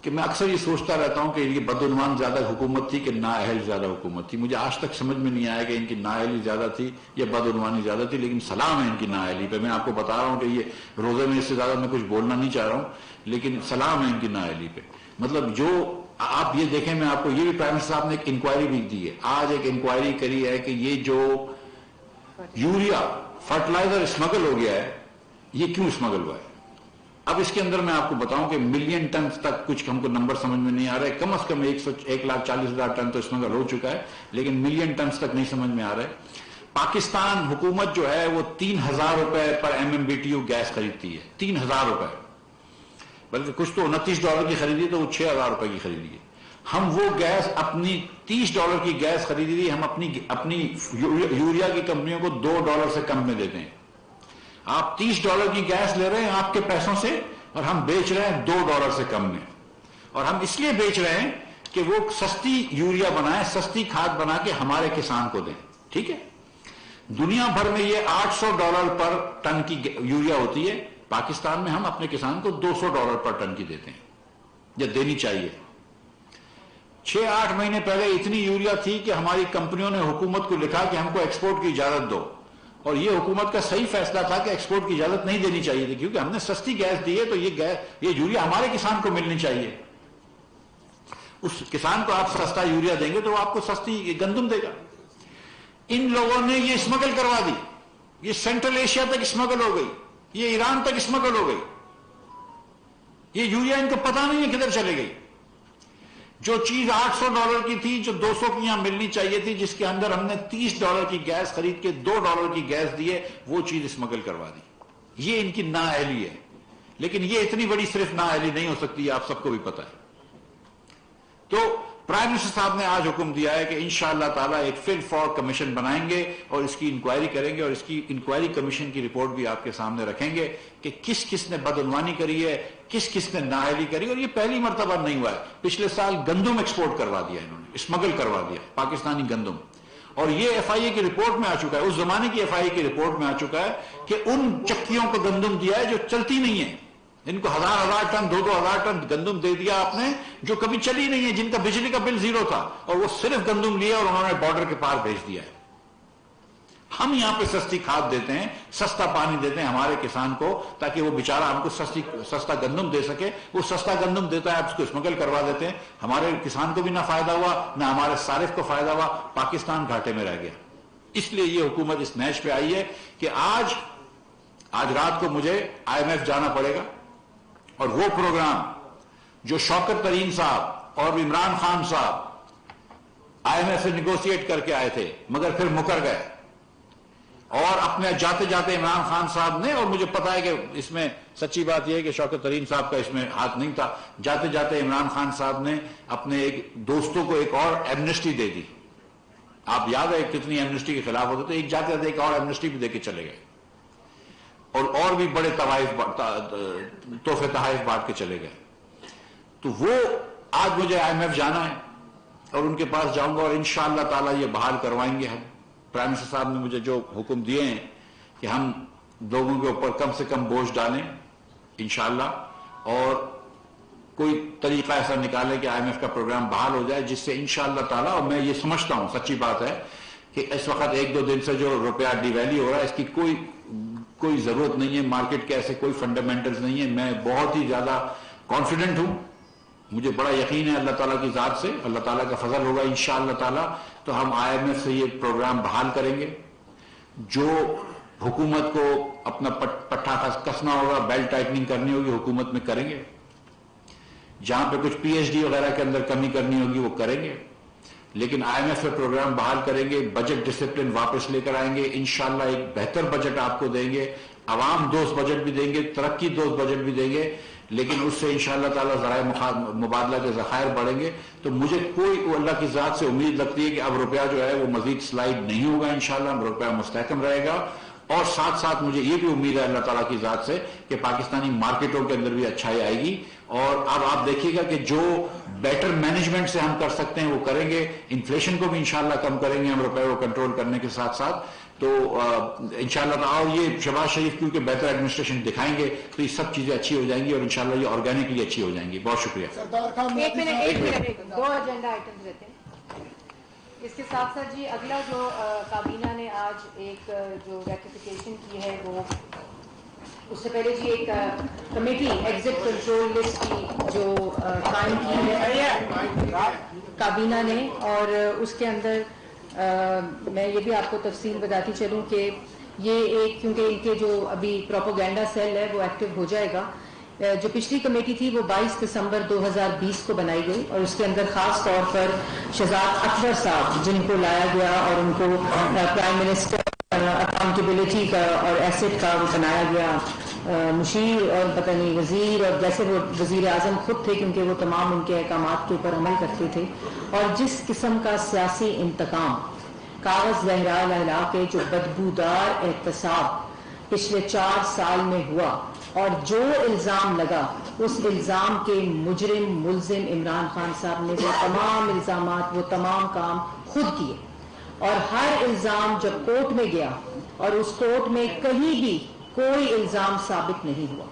کہ میں اکثر یہ سوچتا رہتا ہوں کہ یہ بدعنوان زیادہ حکومت تھی کہ نااہل زیادہ حکومت تھی. مجھے آج تک سمجھ میں نہیں آیا کہ ان کی نااہلی زیادہ تھی یا بدعنوانی زیادہ تھی, لیکن سلام ہے ان کی نااہلی پہ. میں آپ کو بتا رہا ہوں کہ یہ روزے میں اس سے زیادہ میں کچھ بولنا نہیں چاہ رہا ہوں, لیکن سلام ہے ان کی نااہلی پہ. مطلب جو آپ یہ دیکھیں, میں آپ کو یہ بھی پرائم منسٹر صاحب نے ایک انکوائری بھی دی ہے, آج ایک انکوائری کری ہے کہ یہ جو یوریا فرٹیلائزر اسمگل ہو گیا ہے, یہ کیوں اسمگل ہوا ہے. اب اس کے اندر میں آپ کو بتاؤں کہ ملین ٹن تک کچھ ہم کو نمبر سمجھ میں نہیں آ رہے. کم از کم 1,40,000 ٹن تو اسمگل ہو چکا ہے, لیکن ملین ٹنز تک نہیں سمجھ میں آ رہے. پاکستان حکومت جو ہے وہ 3,000 روپے پر MMBTU گیس خریدتی ہے, 3,000 روپے, بلکہ کچھ تو $29 کی خریدی تو وہ 6,000 روپے کی خریدی ہے. ہم وہ گیس اپنی $30 کی گیس خریدی تھی, ہم اپنی یوریا کی کمپنیوں کو $2 سے کم میں دیتے ہیں. آپ $30 کی گیس لے رہے ہیں آپ کے پیسوں سے, اور ہم بیچ رہے ہیں $2 سے کم میں. اور ہم اس لیے بیچ رہے ہیں کہ وہ سستی یوریا بنائیں, سستی کھاد بنا کے ہمارے کسان کو دیں. ٹھیک ہے, دنیا بھر میں یہ $800 پر ٹن کی یوریا ہوتی ہے. پاکستان میں ہم اپنے کسان کو $200 پر ٹن کی دیتے ہیں, یا دینی چاہیے. 6-8 مہینے پہلے اتنی یوریا تھی کہ ہماری کمپنیوں نے حکومت کو لکھا کہ ہم کو ایکسپورٹ کی اجازت دو, اور یہ حکومت کا صحیح فیصلہ تھا کہ ایکسپورٹ کی اجازت نہیں دینی چاہیے تھی, کیونکہ ہم نے سستی گیس دی ہے تو یہ یوریا ہمارے کسان کو ملنی چاہیے. اس کسان کو آپ سستا یوریا دیں گے تو وہ آپ کو سستی گندم دے گا. ان لوگوں نے یہ اسمگل کروا دی, یہ سینٹرل ایشیا تک اسمگل ہو گئی, یہ ایران تک اسمگل ہو گئی. یہ یوریا ان کو پتہ نہیں ہے کدھر چلے گئی. جو چیز $800 کی تھی, جو 200 کی یہاں ملنی چاہیے تھی, جس کے اندر ہم نے $30 کی گیس خرید کے $2 کی گیس دیے, وہ چیز اسمگل کروا دی. یہ ان کی نااہلی ہے. لیکن یہ اتنی بڑی صرف نااہلی نہیں ہو سکتی, آپ سب کو بھی پتا ہے. تو پرائم منسٹر صاحب نے آج حکم دیا ہے کہ انشاءاللہ تعالیٰ ایک فل فور کمیشن بنائیں گے اور اس کی انکوائری کریں گے, اور اس کی انکوائری کمیشن کی رپورٹ بھی آپ کے سامنے رکھیں گے کہ کس کس نے بدعنوانی کری ہے, کس کس نے نااہلی کری. اور یہ پہلی مرتبہ نہیں ہوا ہے. پچھلے سال گندم ایکسپورٹ کروا دیا انہوں نے, اسمگل کروا دیا پاکستانی گندم, اور یہ FIA کی رپورٹ میں آ چکا ہے, اس زمانے کی FIA کی رپورٹ میں آ چکا ہے کہ ان چکیوں کو گندم دیا ہے جو چلتی نہیں ہے. ان کو 1,000 ٹن 2,000 ٹن گندم دے دیا آپ نے جو کبھی چلی نہیں ہے, جن کا بجلی کا بل 0 تھا, اور وہ صرف گندم لیا اور انہوں نے بارڈر کے پار بھیج دیا ہے. ہم یہاں پہ سستی کھاد دیتے ہیں, سستا پانی دیتے ہیں ہمارے کسان کو, تاکہ وہ بیچارہ ہم کو سستا گندم دے سکے. وہ سستا گندم دیتا ہے, آپ اس کو اسمگل کروا دیتے ہیں. ہمارے کسان کو بھی نہ فائدہ ہوا, نہ ہمارے صارف کو فائدہ ہوا, پاکستان گھاٹے میں رہ گیا. اس لیے یہ حکومت اس نیش پہ آئی ہے کہ آج رات کو مجھے IMF جانا پڑے گا, اور وہ پروگرام جو شوکت ترین صاحب اور عمران خان صاحب IMF سے نیگوشیٹ کر کے آئے تھے مگر پھر مکر گئے, اور اپنے جاتے جاتے عمران خان صاحب نے، اور مجھے پتا ہے کہ اس میں سچی بات یہ ہے کہ شوکت ترین صاحب کا اس میں ہاتھ نہیں تھا، جاتے جاتے عمران خان صاحب نے اپنے ایک دوستوں کو ایک اور ایمنسٹی دے دی. آپ یاد ہے کتنی ایمنسٹی کے خلاف ہوتے تھے، ایک جاتے جاتے ایک اور ایمنسٹی بھی دے کے چلے گئے، اور بھی بڑے تحفے تحائف بانٹ کے چلے گئے. تو وہ آج مجھے IMF جانا ہے اور ان کے پاس جاؤں گا اور انشاءاللہ تعالی یہ بحال کروائیں گے. ہم پرائم منسٹر صاحب نے مجھے جو حکم دیے ہیں کہ ہم لوگوں کے اوپر کم سے کم بوجھ ڈالیں انشاءاللہ، اور کوئی طریقہ ایسا نکالے کہ IMF کا پروگرام بحال ہو جائے، جس سے انشاءاللہ تعالی، اور میں یہ سمجھتا ہوں سچی بات ہے کہ اس وقت 1-2 دن سے جو روپیہ ڈی ویلیو ہو رہا ہے اس کی کوئی ضرورت نہیں ہے، مارکیٹ کے ایسے کوئی فنڈامنٹلز نہیں ہے. میں بہت ہی زیادہ کانفیڈنٹ ہوں، مجھے بڑا یقین ہے اللہ تعالیٰ کی ذات سے، اللہ تعالیٰ کا فضل ہوگا انشاءاللہ تعالیٰ. تو ہم IMF سے یہ پروگرام بحال کریں گے. جو حکومت کو اپنا پٹھا کسنا ہوگا، بیلٹ ٹائٹننگ کرنی ہوگی، حکومت میں کریں گے. جہاں پہ کچھ PhD وغیرہ کے اندر کمی کرنی ہوگی وہ کریں گے، لیکن IMF سے پروگرام بحال کریں گے. بجٹ ڈسپلن واپس لے کر آئیں گے انشاءاللہ. ایک بہتر بجٹ آپ کو دیں گے، عوام دوست بجٹ بھی دیں گے، ترقی دوست بجٹ بھی دیں گے، لیکن اس سے انشاءاللہ تعالیٰ ذرائع مبادلہ کے ذخائر بڑھیں گے. تو مجھے اللہ کی ذات سے امید لگتی ہے کہ اب روپیہ جو ہے وہ مزید سلائڈ نہیں ہوگا انشاءاللہ، روپیہ مستحکم رہے گا. اور ساتھ ساتھ مجھے یہ بھی امید ہے اللہ تعالیٰ کی ذات سے کہ پاکستانی مارکیٹوں کے اندر بھی اچھائی آئے گی. اور اب آپ دیکھیے گا کہ جو بیٹر مینجمنٹ سے ہم کر سکتے ہیں وہ کریں گے. انفلیشن کو بھی انشاءاللہ کم کریں گے ہم روپے کو کنٹرول کرنے کے ساتھ ساتھ. تو انشاءاللہ اور یہ شہباز شریف کیونکہ بہتر ایڈمنسٹریشن دکھائیں گے تو یہ سب چیزیں اچھی ہو جائیں گی، اور انشاءاللہ یہ آرگینکلی اچھی ہو جائیں گی. بہت شکریہ. ایک منٹ 2 ایجنڈا آئٹمز رہتے ہیں. اس کے ساتھ ساتھ جی اگلا جو کابینہ نے آج ایک جو ریٹیفیکیشن کی ہے، وہ اس سے پہلے جی ایک کمیٹی ایگزٹ کنٹرول لسٹ کی جو قائم کی ہے کابینہ نے، اور اس کے اندر میں یہ بھی آپ کو تفصیل بتاتی چلوں کہ یہ ایک، کیونکہ ان کے جو ابھی پروپیگنڈا سیل ہے وہ ایکٹیو ہو جائے گا. جو پچھلی کمیٹی تھی وہ 22 دسمبر 2020 کو بنائی گئی، اور اس کے اندر خاص طور پر شہزاد اکبر صاحب جن کو لایا گیا اور ان کو پرائم منسٹر اکاؤنٹیبلٹی کا اور ایسٹ کا وہ بنایا گیا مشیر اور پتہ نہیں وزیر، اور جیسے وہ وزیر اعظم خود تھے کیونکہ وہ تمام ان کے احکامات کے اوپر عمل کرتے تھے. اور جس قسم کا سیاسی انتقام کاغذ زہرا لہلا کے جو بدبودار احتساب پچھلے 4 سال میں ہوا، اور جو الزام لگا اس الزام کے مجرم ملزم عمران خان صاحب نے وہ تمام الزامات، وہ تمام کام خود کیے. اور ہر الزام جب کورٹ میں گیا اور اس کورٹ میں کہیں بھی کوئی الزام ثابت نہیں ہوا.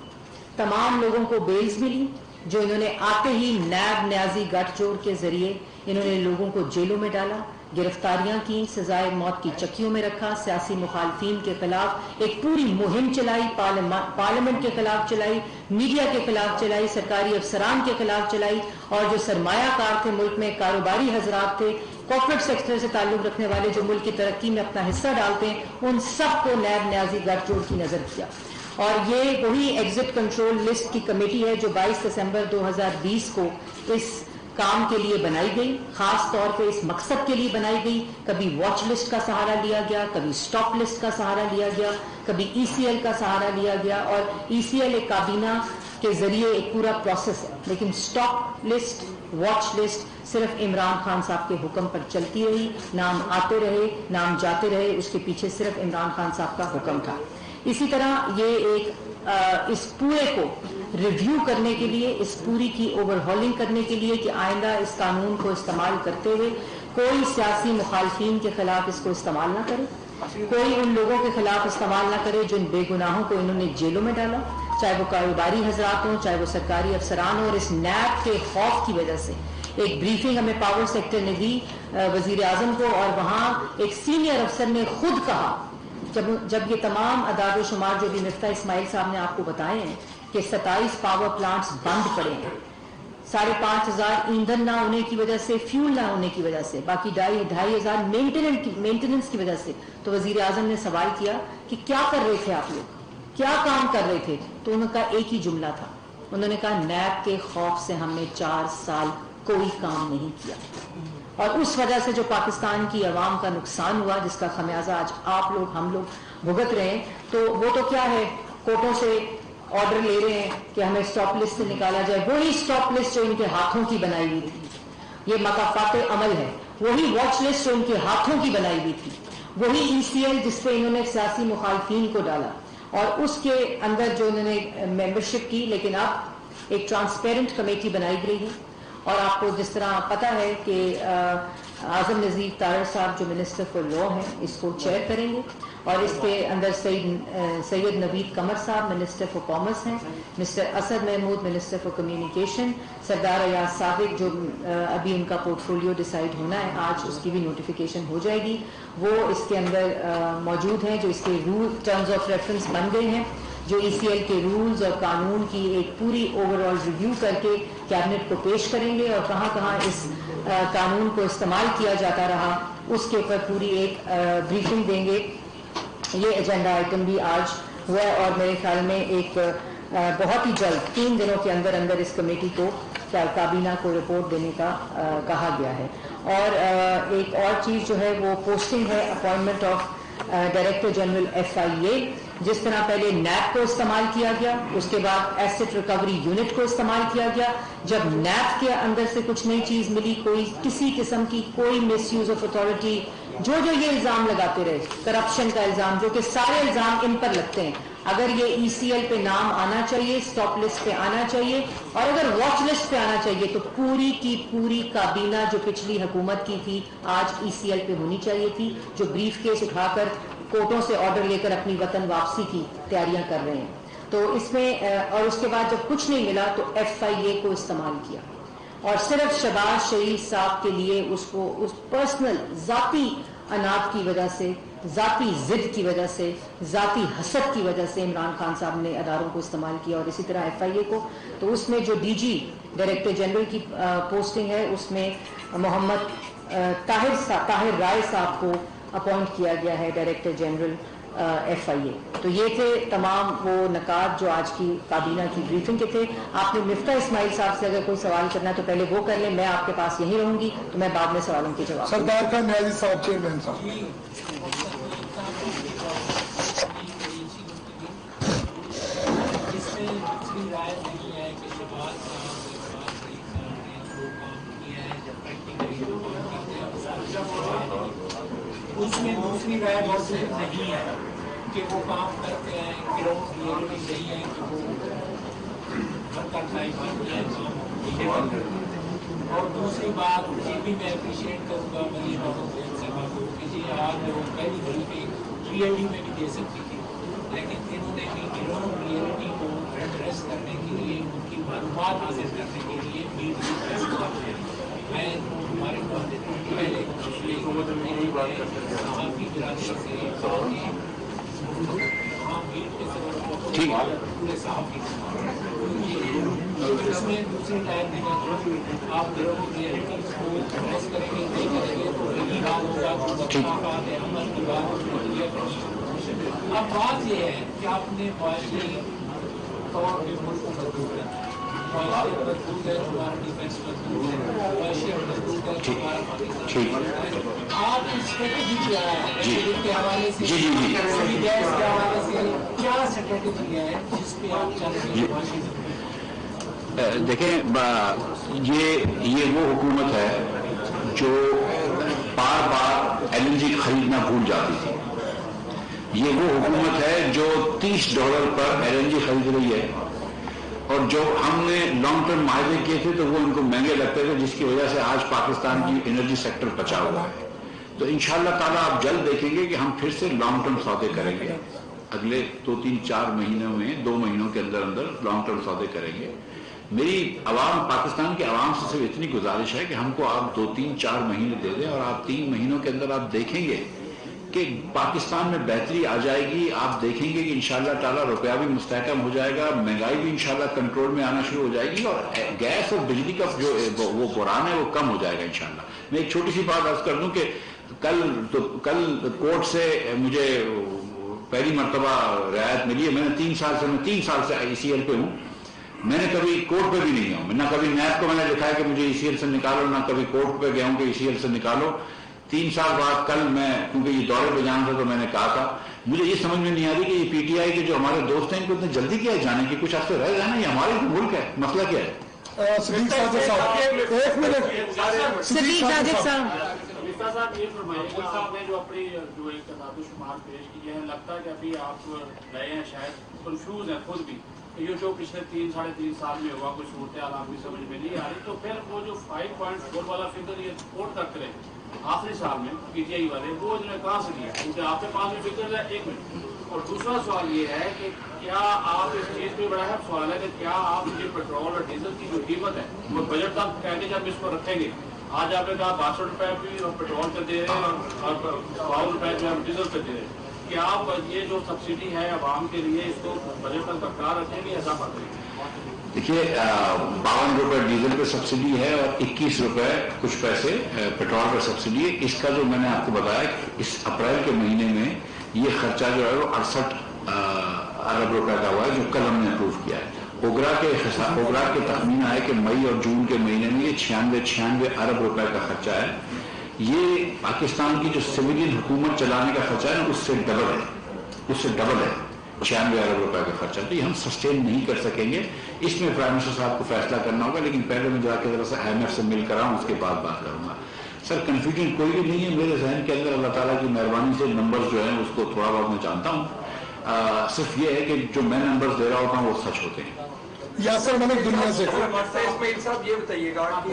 تمام لوگوں کو بیلز ملی جو انہوں نے آتے ہی نیب نیازی گٹھ جوڑ کے ذریعے انہوں نے لوگوں کو جیلوں میں ڈالا، گرفتاریاں کی، سزائے موت کی چکیوں میں رکھا، سیاسی مخالفین کے خلاف ایک پوری مہم چلائی، پارلیمنٹ کے خلاف چلائی، میڈیا کے خلاف چلائی، سرکاری افسران کے خلاف چلائی، اور جو سرمایہ کار تھے ملک میں، کاروباری حضرات تھے، کارپوریٹ سیکٹر سے تعلق رکھنے والے جو ملک کی ترقی میں اپنا حصہ ڈالتے ہیں، ان سب کو نیب نیازی گٹھ جوڑ کی نظر کیا. اور یہ وہی ایگزٹ کنٹرول لسٹ کی کمیٹی ہے جو 22 دسمبر 2020 کو اس کام کے لیے بنائی گئی، خاص طور پہ اس مقصد کے لیے بنائی گئی. کبھی واچ لسٹ کا سہارا لیا گیا، کبھی اسٹاپ لسٹ کا سہارا لیا گیا، کبھی ECL کا سہارا لیا گیا. اور ECL ایک کابینہ کے ذریعے ایک پورا پروسیس ہے، لیکن اسٹاپ لسٹ، واچ لسٹ صرف عمران خان صاحب کے حکم پر چلتی رہی. نام آتے رہے، نام جاتے رہے، اس کے پیچھے صرف عمران خان صاحب کا حکم تھا. اسی طرح یہ ایک اس پورے کو ریویو کرنے کے لیے، اس پوری کی اوور ہالنگ کرنے کے لیے کہ آئندہ اس قانون کو استعمال کرتے ہوئے کوئی سیاسی مخالفین کے خلاف اس کو استعمال نہ کرے، کوئی ان لوگوں کے خلاف استعمال نہ کرے جن بے گناہوں کو انہوں نے جیلوں میں ڈالا، چاہے وہ کاروباری حضرات ہوں، چاہے وہ سرکاری افسران ہوں. اور اس نیب کے خوف کی وجہ سے ایک بریفنگ ہمیں پاور سیکٹر نے دی وزیر اعظم کو، اور وہاں ایک سینئر افسر نے خود کہا جب یہ تمام اعداد و شمار جو بھی مفتاح اسماعیل صاحب نے آپ کو بتائے ہیں کہ 27 پاور پلانٹس بند پڑے ہیں، 5,500 ایندھن نہ ہونے کی وجہ سے، فیول نہ ہونے کی وجہ سے، باقی 2,500 مینٹیننس کی وجہ سے، تو وزیر اعظم نے سوال کیا کہ کیا کر رہے تھے آپ لوگ، کیا کام کر رہے تھے؟ تو انہوں نے کہا ایک ہی جملہ تھا، انہوں نے کہا نیب کے خوف سے ہم نے 4 سال کوئی کام نہیں کیا. اور اس وجہ سے جو پاکستان کی عوام کا نقصان ہوا، جس کا خمیازہ آج آپ لوگ ہم لوگ بھگت رہے ہیں، تو وہ تو کیا ہے، کورٹوں سے آرڈر لے رہے ہیں کہ ہمیں اسٹاپ لسٹ سے نکالا جائے، وہی اسٹاپ لسٹ جو ان کے ہاتھوں کی بنائی ہوئی تھی، یہ مکافات عمل ہے، وہی واچ لسٹ جو ان کے ہاتھوں کی بنائی ہوئی تھی، وہی ECL جس پہ انہوں نے سیاسی مخالفین کو ڈالا، اور اس کے اندر جو انہوں نے ممبرشپ کی، لیکن اب ایک ٹرانسپیرنٹ کمیٹی بنائی گئی ہے، اور آپ کو جس طرح پتہ ہے کہ اعظم نذیر طاہر صاحب جو منسٹر فار لا ہیں اس کو چیئر کریں گے، اور اس کے اندر سید نوید قمر صاحب منسٹر فار کامرس ہیں، mister Asad Mahmood minister for communication, Sardar Ayaz صادق جو ابھی ان کا پورٹ فولیو ڈیسائیڈ ہونا ہے، آج اس کی بھی نوٹیفیکیشن ہو جائے گی، وہ اس کے اندر موجود ہیں، جو اس کے رول ٹرمز آف ریفرنس بن گئے ہیں، جو ECL کے رولز اور قانون کی ایک پوری اوور آل ریویو کر کے کیبنٹ کو پیش کریں گے، اور کہاں کہاں اس قانون کو استعمال کیا جاتا رہا اس کے اوپر پوری ایک بریفنگ دیں گے۔ یہ ایجنڈا آئٹم بھی آج ہوا ہے، اور میرے خیال میں ایک بہت ہی جلد 3 دنوں کے اندر اندر اس کمیٹی کو کابینہ کو رپورٹ دینے کا کہا گیا ہے۔ اور ایک اور چیز جو ہے وہ پوسٹنگ ہے، appointment of director general FIA، جس طرح پہلے نیب کو استعمال کیا گیا، اس کے بعد ایسٹ ریکوری یونٹ کو استعمال کیا گیا، جب نیب کے اندر سے کچھ نئی چیز ملی، کوئی کسی قسم کی کوئی مس یوز آف اتھارٹی، جو یہ الزام لگاتے رہے، کرپشن کا الزام، جو کہ سارے الزام ان پر لگتے ہیں، اگر یہ ECL پہ نام آنا چاہیے، اسٹاپ لسٹ پہ آنا چاہیے، اور اگر واچ لسٹ پہ آنا چاہیے، تو پوری کی پوری کابینہ جو پچھلی حکومت کی تھی آج ECL پہ ہونی چاہیے تھی، جو بریف کیس اٹھا کر کورٹوں سے آرڈر لے کر اپنی وطن واپسی کی تیاریاں کر رہے ہیں۔ تو اس میں اور اس کے بعد جب کچھ نہیں ملا تو FIA کو استعمال کیا، اور صرف شہباز شریف صاحب کے لیے اس پرسنل ذاتی اناٹ کی وجہ سے، ذاتی ضد کی وجہ سے، ذاتی حسد کی وجہ سے عمران خان صاحب نے اداروں کو استعمال کیا، اور اسی طرح FIA کو۔ تو اس میں جو DG ڈائریکٹر جنرل کی پوسٹنگ ہے، اس میں محمد طاہر رائے صاحب کو اپوائنٹ کیا گیا ہے ڈائریکٹر جنرل FIA۔ تو یہ تھے تمام وہ نکات جو آج کی کابینہ کی بریفنگ کے تھے۔ آپ نے مفتاح اسماعیل صاحب سے اگر کوئی سوال کرنا ہے تو پہلے وہ کر لیں، میں آپ کے پاس یہیں رہوں گی، تو میں بعد میں سوالوں کے جواب۔ سردار کا نیازی صاحب، چیئرمین صاحب۔ اس میں دوسری رائے موجود نہیں ہے کہ وہ کام کرتے ہیں، گروہ یہ نہیں ہے کہ وہ اور دوسری بات یہ بھی میں اپریشیٹ کروں گا ملین صاحبہ کو کہ یہ آج پہلی گھڑی پہ PID میں بھی دے سکتی تھی، لیکن انہوں نے بھی گروہ ریئلٹی کو ایڈریس کرنے کے لیے، ان کی معلومات حاصل کرنے کے لیے میں ہمارے پہلے صحافی برادری سے ٹھیک پورے صحافی اس میں دوسری ٹائم آپ ریئلٹی کو ایڈریس کریں گے، نہیں کریں گے تو یہی حال ہوگا۔ عمل کی بات اب بات یہ ہے کہ آپ نے معاشی طور پہ ملک کو مضبوط کرنا ہے، معاشی مضبوط ہے، ہمارا ڈیفینس مضبوط ہے، معاشی مضبوط ہے، ہمارا پاکستان۔ آپ کی اسٹریٹجی کیا ہے کے حوالے سے، گیس کے حوالے سے کیا اسٹریٹجی ہے جس پہ آپ چل رہے ہیں معاشی؟ دیکھیں، یہ وہ حکومت ہے جو بار بار LNG خریدنا بھول جاتی تھی۔ یہ وہ حکومت ہے جو $30 پر LNG خرید رہی ہے، اور جو ہم نے لانگ ٹرم معاہدے کیے تھے تو وہ ان کو مہنگے لگتے تھے، جس کی وجہ سے آج پاکستان کی انرجی سیکٹر بچا ہوا ہے۔ تو انشاءاللہ تعالیٰ آپ جلد دیکھیں گے کہ ہم پھر سے لانگ ٹرم سودے کریں گے، اگلے 2-3-4 مہینوں میں، 2 مہینوں کے اندر اندر لانگ ٹرم سودے کریں گے۔ میری پاکستان کے عوام سے صرف اتنی گزارش ہے کہ ہم کو آپ 2-3-4 مہینے دے دیں، اور آپ 3 مہینوں کے اندر آپ دیکھیں گے کہ پاکستان میں بہتری آ جائے گی۔ آپ دیکھیں گے کہ انشاءاللہ تعالیٰ روپیہ بھی مستحکم ہو جائے گا، مہنگائی بھی انشاءاللہ کنٹرول میں آنا شروع ہو جائے گی، اور گیس اور بجلی کا جو وہ بحران ہے وہ کم ہو جائے گا انشاءاللہ۔ میں ایک چھوٹی سی بات عرض کر دوں کہ کل کورٹ سے مجھے پہلی مرتبہ رعایت ملی ہے۔ میں نے 3 سال سے ECL پہ ہوں، मैंने कभी कोर्ट पे भी नहीं गया हूं, ना कभी नैब को मैंने लिखा है कि मुझे ECL से निकालो, ना कभी कोर्ट पे गया हूं कि ECL से निकालो। 3 साल बाद कल मैं, क्योंकि ये दौरे पे जाना था तो मैंने कहा था, मुझे ये समझ में नहीं आ रही कि ये PTI के जो हमारे दोस्त हैं इनको इतनी जल्दी क्या है जाने की, कुछ हफ्ते रह जाना, ये हमारे मुल्क है, मसला क्या है? सिद्दीक साजिद साहब, एक मिनट। सिद्दीक साजिद साहब, मिफ्ता साहब ये फरमाइएगा, आपने जो अपनी जो एक तदादुशुमार पेश किए हैं, लगता है कि अभी आप नए हैं, शायद कंफ्यूज हैं खुद भी, ये जो पिछले 3-3.5 साल में हुआ कुछ सूरत हाल आपकी समझ में नहीं आ रही, तो फिर वो जो 5.4 वाला फिगर ये रिपोर्ट करते रहे आखिरी साल में PTI वाले, वो जो कहाँ से लिया, क्योंकि आपके पास भी फिगर है। 1 मिनट। और दूसरा सवाल ये है कि क्या आप इस चीज़ पे बड़ा है सवाल है कि क्या आप ये पेट्रोल और डीजल की जो कीमत है वो बजट तक कहके जब इसको रखेंगे, आज आपने कहा 62 रुपए भी पेट्रोल पे दे रहे हैं और 52 रुपए जो है डीजल पे दे रहे हैं, क्या आप ये जो सब्सिडी है आवाम के लिए इसको बजट तक बरकरार रखेंगे, ऐसा कर रहे हैं? देखिए 52 रुपए डीजल पे सब्सिडी है और 21 रुपए कुछ पैसे पेट्रोल पर सब्सिडी है। इसका जो मैंने आपको बताया इस अप्रैल के महीने में ये खर्चा जो है वो 68 अरब रुपए का हुआ है, जो कल हमने अप्रूव किया है। ओगरा के तखमीना है कि मई और जून के महीने में ये 96 अरब रुपए का खर्चा है। ये पाकिस्तान की जो सिविलियन हुकूमत चलाने का खर्चा है ना, उससे डबल है 96 अरब रुपए का खर्चा। तो ये हम सस्टेन नहीं कर सकेंगे, इसमें प्राइम मिनिस्टर साहब को फैसला करना होगा, लेकिन पहले मैं जाके जरा सा IMF से मिल कर आऊं, उसके बाद बात करूंगा। सर कंफ्यूजन कोई भी नहीं है मेरे जहन के अंदर, अल्लाह ताला की मेहरबानी से नंबर्स जो है उसको थोड़ा बहुत मैं जानता हूँ। सिर्फ ये है कि जो मैं नंबर्स दे रहा होता हूँ वो सच होते हैं। यासर मलिक दुनिया से इस्माइल साहब ये बताइएगा कि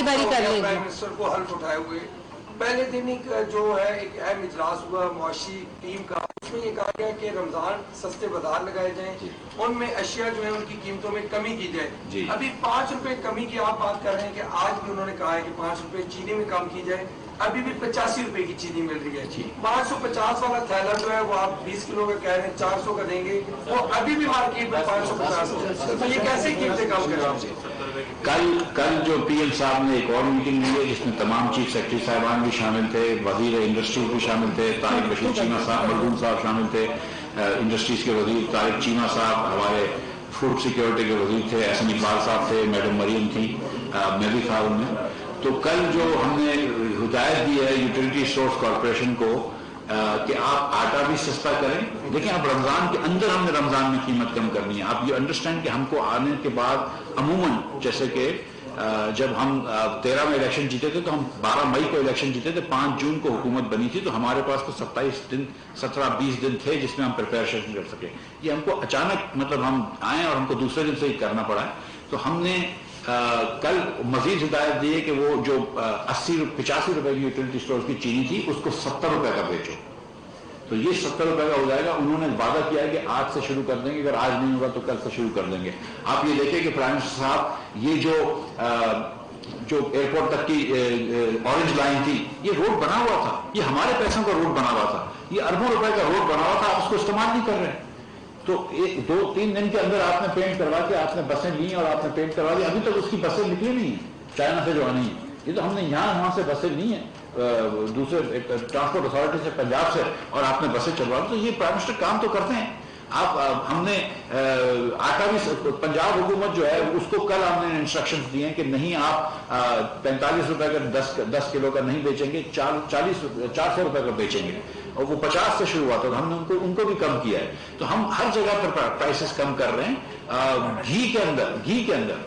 बारी कर लीजिए। प्राइम मिनिस्टर को हल्फ उठाए हुए पहले दिन ही जो है एक अहम इजलास हुआ मुआशी टीम का, उसमें ये कहा गया कि रमजान सस्ते बाजार लगाए जाएं, उनमें अशिया जो है उनकी कीमतों में कमी की जाए। अभी 5 रुपए कमी की आप बात कर रहे हैं कि आज भी उन्होंने कहा है कि 5 रुपए चीनी में कम की जाए, अभी भी 85 रुपए की चीनी मिल रही है। 550 वाला थैला जो है वो आप 20 किलो का कह रहे हैं 400 का देंगे, वो अभी भी मार्केट में 550, तो ये कैसे कीमतें कम करें? कल जो PM साहब ने एक और मीटिंग ली है जिसमें तमाम चीफ सेक्रेटरी साहबान भी शामिल थे, वजीर इंडस्ट्रीज भी शामिल थे, तारिक बशीर चीमा साहब मरदूम साहब शामिल थे, इंडस्ट्रीज के वजीर तारिक चीमा साहब, हमारे फूड सिक्योरिटी के वजीर थे एहसन इकबाल साहब थे, मैडम मरियम थी, मैं भी था उनमें। तो कल जो हमने हिदायत दी है यूटिलिटी स्टोर्स कॉर्पोरेशन को कि आप आटा भी सस्ता करें। देखिए आप रमजान के अंदर हमने रमजान में कीमत कम करनी है। आप ये अंडरस्टैंड कि हमको आने के बाद अमूमन जैसे कि जब हम 13 में इलेक्शन जीते थे तो हम 12 मई को इलेक्शन जीते थे, 5 जून को हुकूमत बनी थी, तो हमारे पास तो 17-20 दिन थे जिसमें हम प्रिपरेशन कर सके। ये हमको अचानक मतलब हम आए और हमको दूसरे दिन से ही करना पड़ा है। तो हमने कल मजीद हिदायत दी है कि वो जो 85 रुपए की यूटिलिटी स्टोर्स की चीनी थी उसको 70 रुपए का बेचो, तो ये 70 रुपए का हो जाएगा। उन्होंने वादा किया है कि आज से शुरू कर देंगे, अगर आज नहीं होगा तो कल से शुरू कर देंगे। आप ये देखिए कि प्राइम मिनिस्टर साहब ये जो एयरपोर्ट तक की ऑरेंज लाइन थी, ये रोड बना हुआ था, ये हमारे पैसों का रोड बना हुआ था, ये अरबों रुपए का रोड बना हुआ था, आप उसको इस्तेमाल नहीं कर रहे। तो 2-3 दिन के अंदर आपने पेंट करवा के आपने बसें ली और आपने पेंट करवा दी, अभी तक उसकी बसें निकली नहीं है चाइना से जो आनी है। ये तो हमने यहाँ वहां से बसें ली हैं दूसरे ट्रांसपोर्ट अथॉरिटी से, पंजाब से, और आपने बसें चलवा दी। तो ये प्राइम मिनिस्टर काम तो करते हैं। हमने आटा भी पंजाब हुकूमत जो है उसको कल हमने इंस्ट्रक्शंस दिए हैं कि नहीं आप 45 रुपए का 10 किलो का नहीं बेचेंगे, 400 रुपए का बेचेंगे, और वो 50 से शुरू हुआ था, तो हमने उनको भी कम किया है। तो हम हर जगह पर प्राइसेस कम कर रहे हैं। घी के अंदर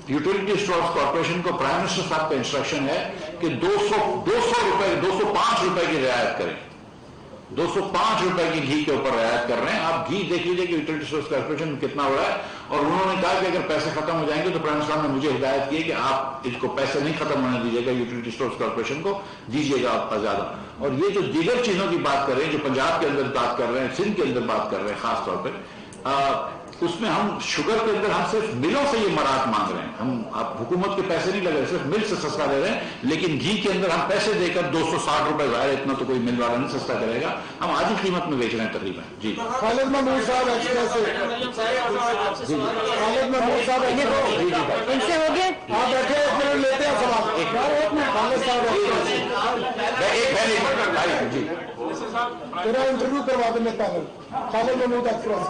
यूटिलिटी स्टोर्स कॉर्पोरेशन को प्राइम मिनिस्टर साहब का इंस्ट्रक्शन है कि 205 रुपए की रियायत करें, 205 रुपए की घी के ऊपर रियायत कर रहे हैं। आप घी देख लीजिए कि यूटिलिटी स्टोर्स कॉर्पोरेशन कितना हो रहा है, और उन्होंने कहा कि अगर पैसे खत्म हो जाएंगे तो प्राइम मिनिस्टर ने मुझे हिदायत की है कि आप इसको पैसे नहीं खत्म होने दीजिएगा, यूटिलिटी स्टोर्स कॉर्पोरेशन को दीजिएगा आप ज्यादा। और ये जो दीगर चीजों की बात कर रहे हैं, जो पंजाब के अंदर बात कर रहे हैं, सिंध के अंदर बात कर रहे हैं खासतौर पर, उसमें हम शुगर के अंदर हम सिर्फ मिलों से ये मराहत मांग रहे हैं। हम आप हुकूमत के पैसे नहीं लगे, सिर्फ मिल से सस्ता दे रहे हैं, लेकिन घी के अंदर हम पैसे देकर 260 रुपए जाहिर, इतना तो कोई मिल वाला नहीं सस्ता करेगा, हम आज ही कीमत में बेच रहे हैं तकरीबन। जी खालिद महमूद साहब एक्सप्रेस से, खालिद महमूद साहब इनसे हो गया, आप बैठे एक मिनट लेते हैं सवाल। खालिद साहब जी तेरा इंटरव्यू करवा देने पैनल। खालिद महमूद एक्सप्रेस।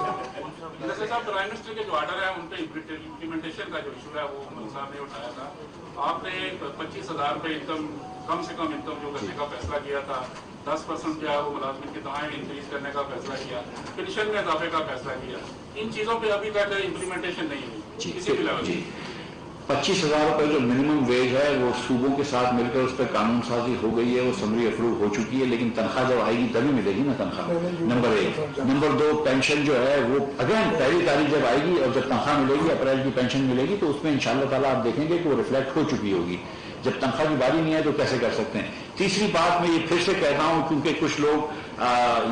जैसे साहब प्राइम मिनिस्टर के जो ऑर्डर है उन पे इम्प्लीमेंटेशन का जो इशू है वो मलिक साहब ने उठाया था। आपने 25,000 रुपये इनकम कम से कम इनकम जो करने का फैसला किया था, 10% जो है वो मुलाजमिन की तनख्वाहें इंक्रीज करने का फैसला किया, पेंशन में इजाफे का फैसला किया, इन चीज़ों पे अभी तक इम्प्लीमेंटेशन नहीं हुई किसी भी लेवल। 25,000 रुपये जो मिनिमम वेज है वो सूबों के साथ मिलकर उस पर कानून साजी हो गई है, वो समरी अप्रूव हो चुकी है, लेकिन तनख्वाह जब आएगी तभी मिलेगी ना तनख्वाह, नंबर 1। नंबर 2, पेंशन जो है वो अगेन पहली तारीख जब आएगी और जब तनख्वाह मिलेगी, अप्रैल की पेंशन मिलेगी, तो उसमें इंशाअल्लाह ताला आप देखेंगे कि वो रिफ्लेक्ट हो चुकी होगी। जब तनख्वाह की बारी नहीं है तो कैसे कर सकते हैं। तीसरी बात मैं ये फिर से कहता हूँ, क्योंकि कुछ लोग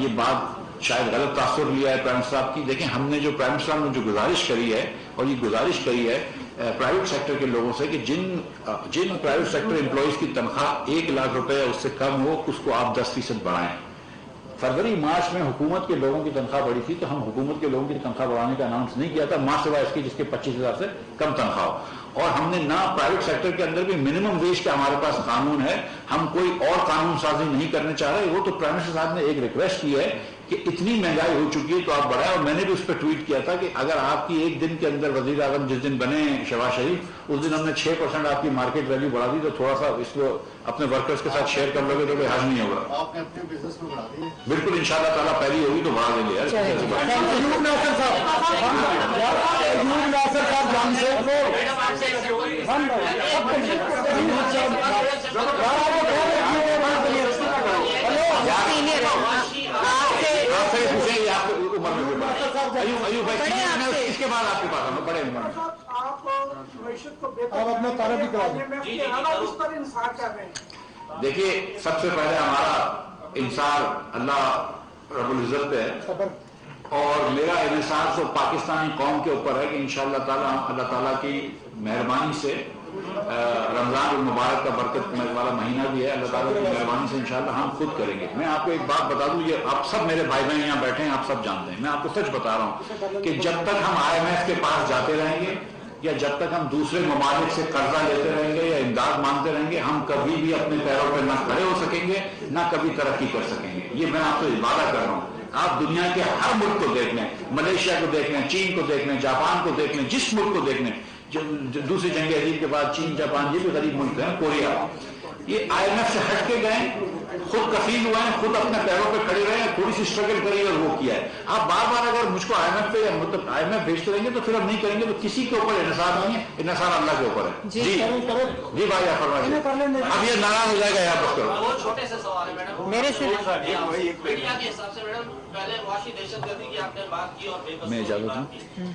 ये बात शायद गलत तासुर लिया है प्राइम मिनिस्टर साहब की। देखिए, हमने जो प्राइम मिनिस्टर ने जो गुजारिश करी है, और ये गुजारिश करी है प्राइवेट सेक्टर के लोगों से कि जिन प्राइवेट सेक्टर एम्प्लॉइज की तनख्वाह 1 लाख रुपए उससे कम हो, उसको आप 10% बढ़ाएं। फरवरी मार्च में हुकूमत के लोगों की तनख्वाह बढ़ी थी, तो हम हुकूमत के लोगों की तनख्वाह बढ़ाने का अनाउंस नहीं किया था, मां सिवाय इसके जिसके 25,000 से कम तनख्वाह हो। और हमने ना प्राइवेट सेक्टर के अंदर भी मिनिमम वेज का हमारे पास कानून है, हम कोई और कानून साजी नहीं करने चाह रहे। वो तो प्राइम मिनिस्टर साहब ने एक रिक्वेस्ट की है कि इतनी महंगाई हो चुकी है तो आप बढ़ाएं, और मैंने भी उस पर ट्वीट किया था कि अगर आपकी एक दिन के अंदर वजीर आजम जिस दिन बने शहबाज शरीफ, उस दिन हमने 6% आपकी मार्केट वैल्यू बढ़ा दी, तो थोड़ा सा इसको अपने वर्कर्स के साथ शेयर कर लोगे तो कोई हर्ज नहीं होगा। आपने अपने बिजनेस में बढ़ा दी? बिल्कुल, इंशाअल्लाह ताला पहली होगी तो बढ़ा देंगे यार। आपसे पूछेंगे आपको उम्र में अयूब भाई, इसके बाद आपके पास हम बड़े उम्र में आप अपना तारा भी करा दें। देखिए, सबसे पहले हमारा इंसार अल्लाह रब्बुल इज्जत पे है, और मेरा इंसार तो पाकिस्तानी कौम के ऊपर है कि इंशाअल्लाह ताला हम अल्लाह ताला की मेहरबानी से रमजान मुबारक का बरकत वाला महीना भी है, अल्लाह ताला की मेहरबानी से इंशाअल्लाह हम खुद करेंगे। मैं आपको एक बात बता दूं, ये आप सब मेरे भाई बहन यहाँ बैठे हैं, आप सब जानते हैं, मैं आपको सच बता रहा हूँ कि जब तक हम IMF के पास जाते रहेंगे या जब तक हम दूसरे ममालिक से कर्जा लेते रहेंगे या इमदाद मांगते रहेंगे, हम कभी भी अपने पैरों पर ना खड़े हो सकेंगे, ना कभी तरक्की कर सकेंगे। ये मैं आपसे वादा कर रहा हूँ। आप दुनिया के हर मुल्क को देख लें, मलेशिया को देख लें, चीन को देख लें, जापान को देख लें, जिस मुल्क को देख लें, जो दूसरी जंग अजीब के बाद चीन जापान ये भी गरीब मुल्क हैं, कोरिया, ये IMF से हट के गए, खुद कफील हुए हैं, खुद अपने पैरों पे खड़े रहे हैं, थोड़ी सी स्ट्रगल करी और वो किया है। आप बार बार अगर मुझको IMF पे मतलब IMF भेजते रहेंगे तो फिर हम नहीं करेंगे, तो किसी के ऊपर इन्हिसार नहीं है, इन्हिसार अल्लाह के ऊपर है। जी भाई, आप फरमाइए। अब ये नाराज हो जाएगा यहाँ पर। बहुत छोटे से सवाल है मैडम, मेरे से मीडिया के हिसाब से मैडम, पहले वाशी दहशतगर्दी की आपने बात की और मैं इजाजत हूँ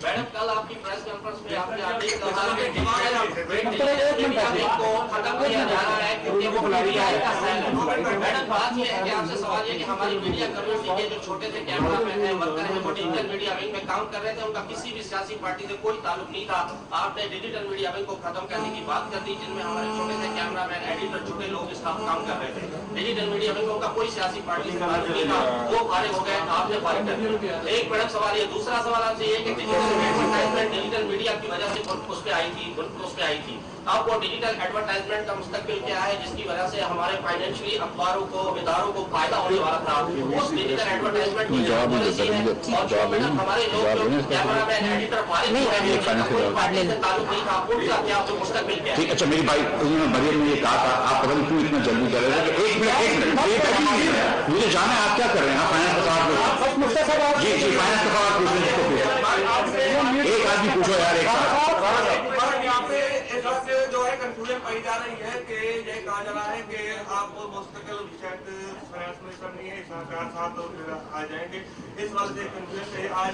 मैडम, कल आपकी प्रेस कॉन्फ्रेंस में आपने आदेश कहा को खत्म किया जा रहा है क्योंकि वो मीडिया का सेल है। मैडम, बात ये है कि आपसे सवाल ये कि हमारी मीडिया कम्युनिटी के जो छोटे से कैमरामैन है, वर्कर है, वो डिजिटल मीडिया विंग में काम कर रहे थे, उनका किसी भी सियासी पार्टी से कोई ताल्लुक नहीं था। आपने डिजिटल मीडिया विंग को खत्म करने की बात कर दी, जिनमें हमारे छोटे से कैमरामैन, एडिटर, छोटे लोग इस काम कर रहे थे। डिजिटल मीडिया विंग उनका कोई सियासी पार्टी से ताल्लुक नहीं था, वो फारिग हो गए, आपने फारिग कर दिया। एक मैडम सवाल ये, दूसरा सवाल आपसे ये कि डिजिटल एडवर्टाइजमेंट डिजिटल मीडिया की वजह से उस पे आई थी, अब वो डिजिटल एडवर्टाइजमेंट का मुस्तकबिल क्या है जिसकी वजह से हमारे फाइनेंशियली अखबारों को, इदारों को फायदा होने वाला था, उस डिजिटल एडवर्टाइजमेंट की पॉलिसी है। और जो मैडम हमारे लोग कैमरामैन, एडिटर, फारिग ताल्लुक नहीं था, उनका क्या मुस्तकबिल क्या है? ठीक, अच्छा मेरी भाई मरियम ने ये कहा था, आप पता नहीं क्यों इतना जल्दी कर रहे थे। एक मिनट मुझे जाना है, आप क्या कर रहे हैं? आप फाइनेंस का सवाल जी फाइनेंस का सवाल पूछ रहे हैं, एक आदमी पूछो यार, एक यहाँ पे जो है कंफ्यूजन पाई जा रही है कि ये कहा जा रहा है कि आपको मुस्तकिल शायद फाइनेंस मिनिस्टर नहीं है, 4 साल तो आ जाएंगे, इस वजह से कंफ्यूजन से आज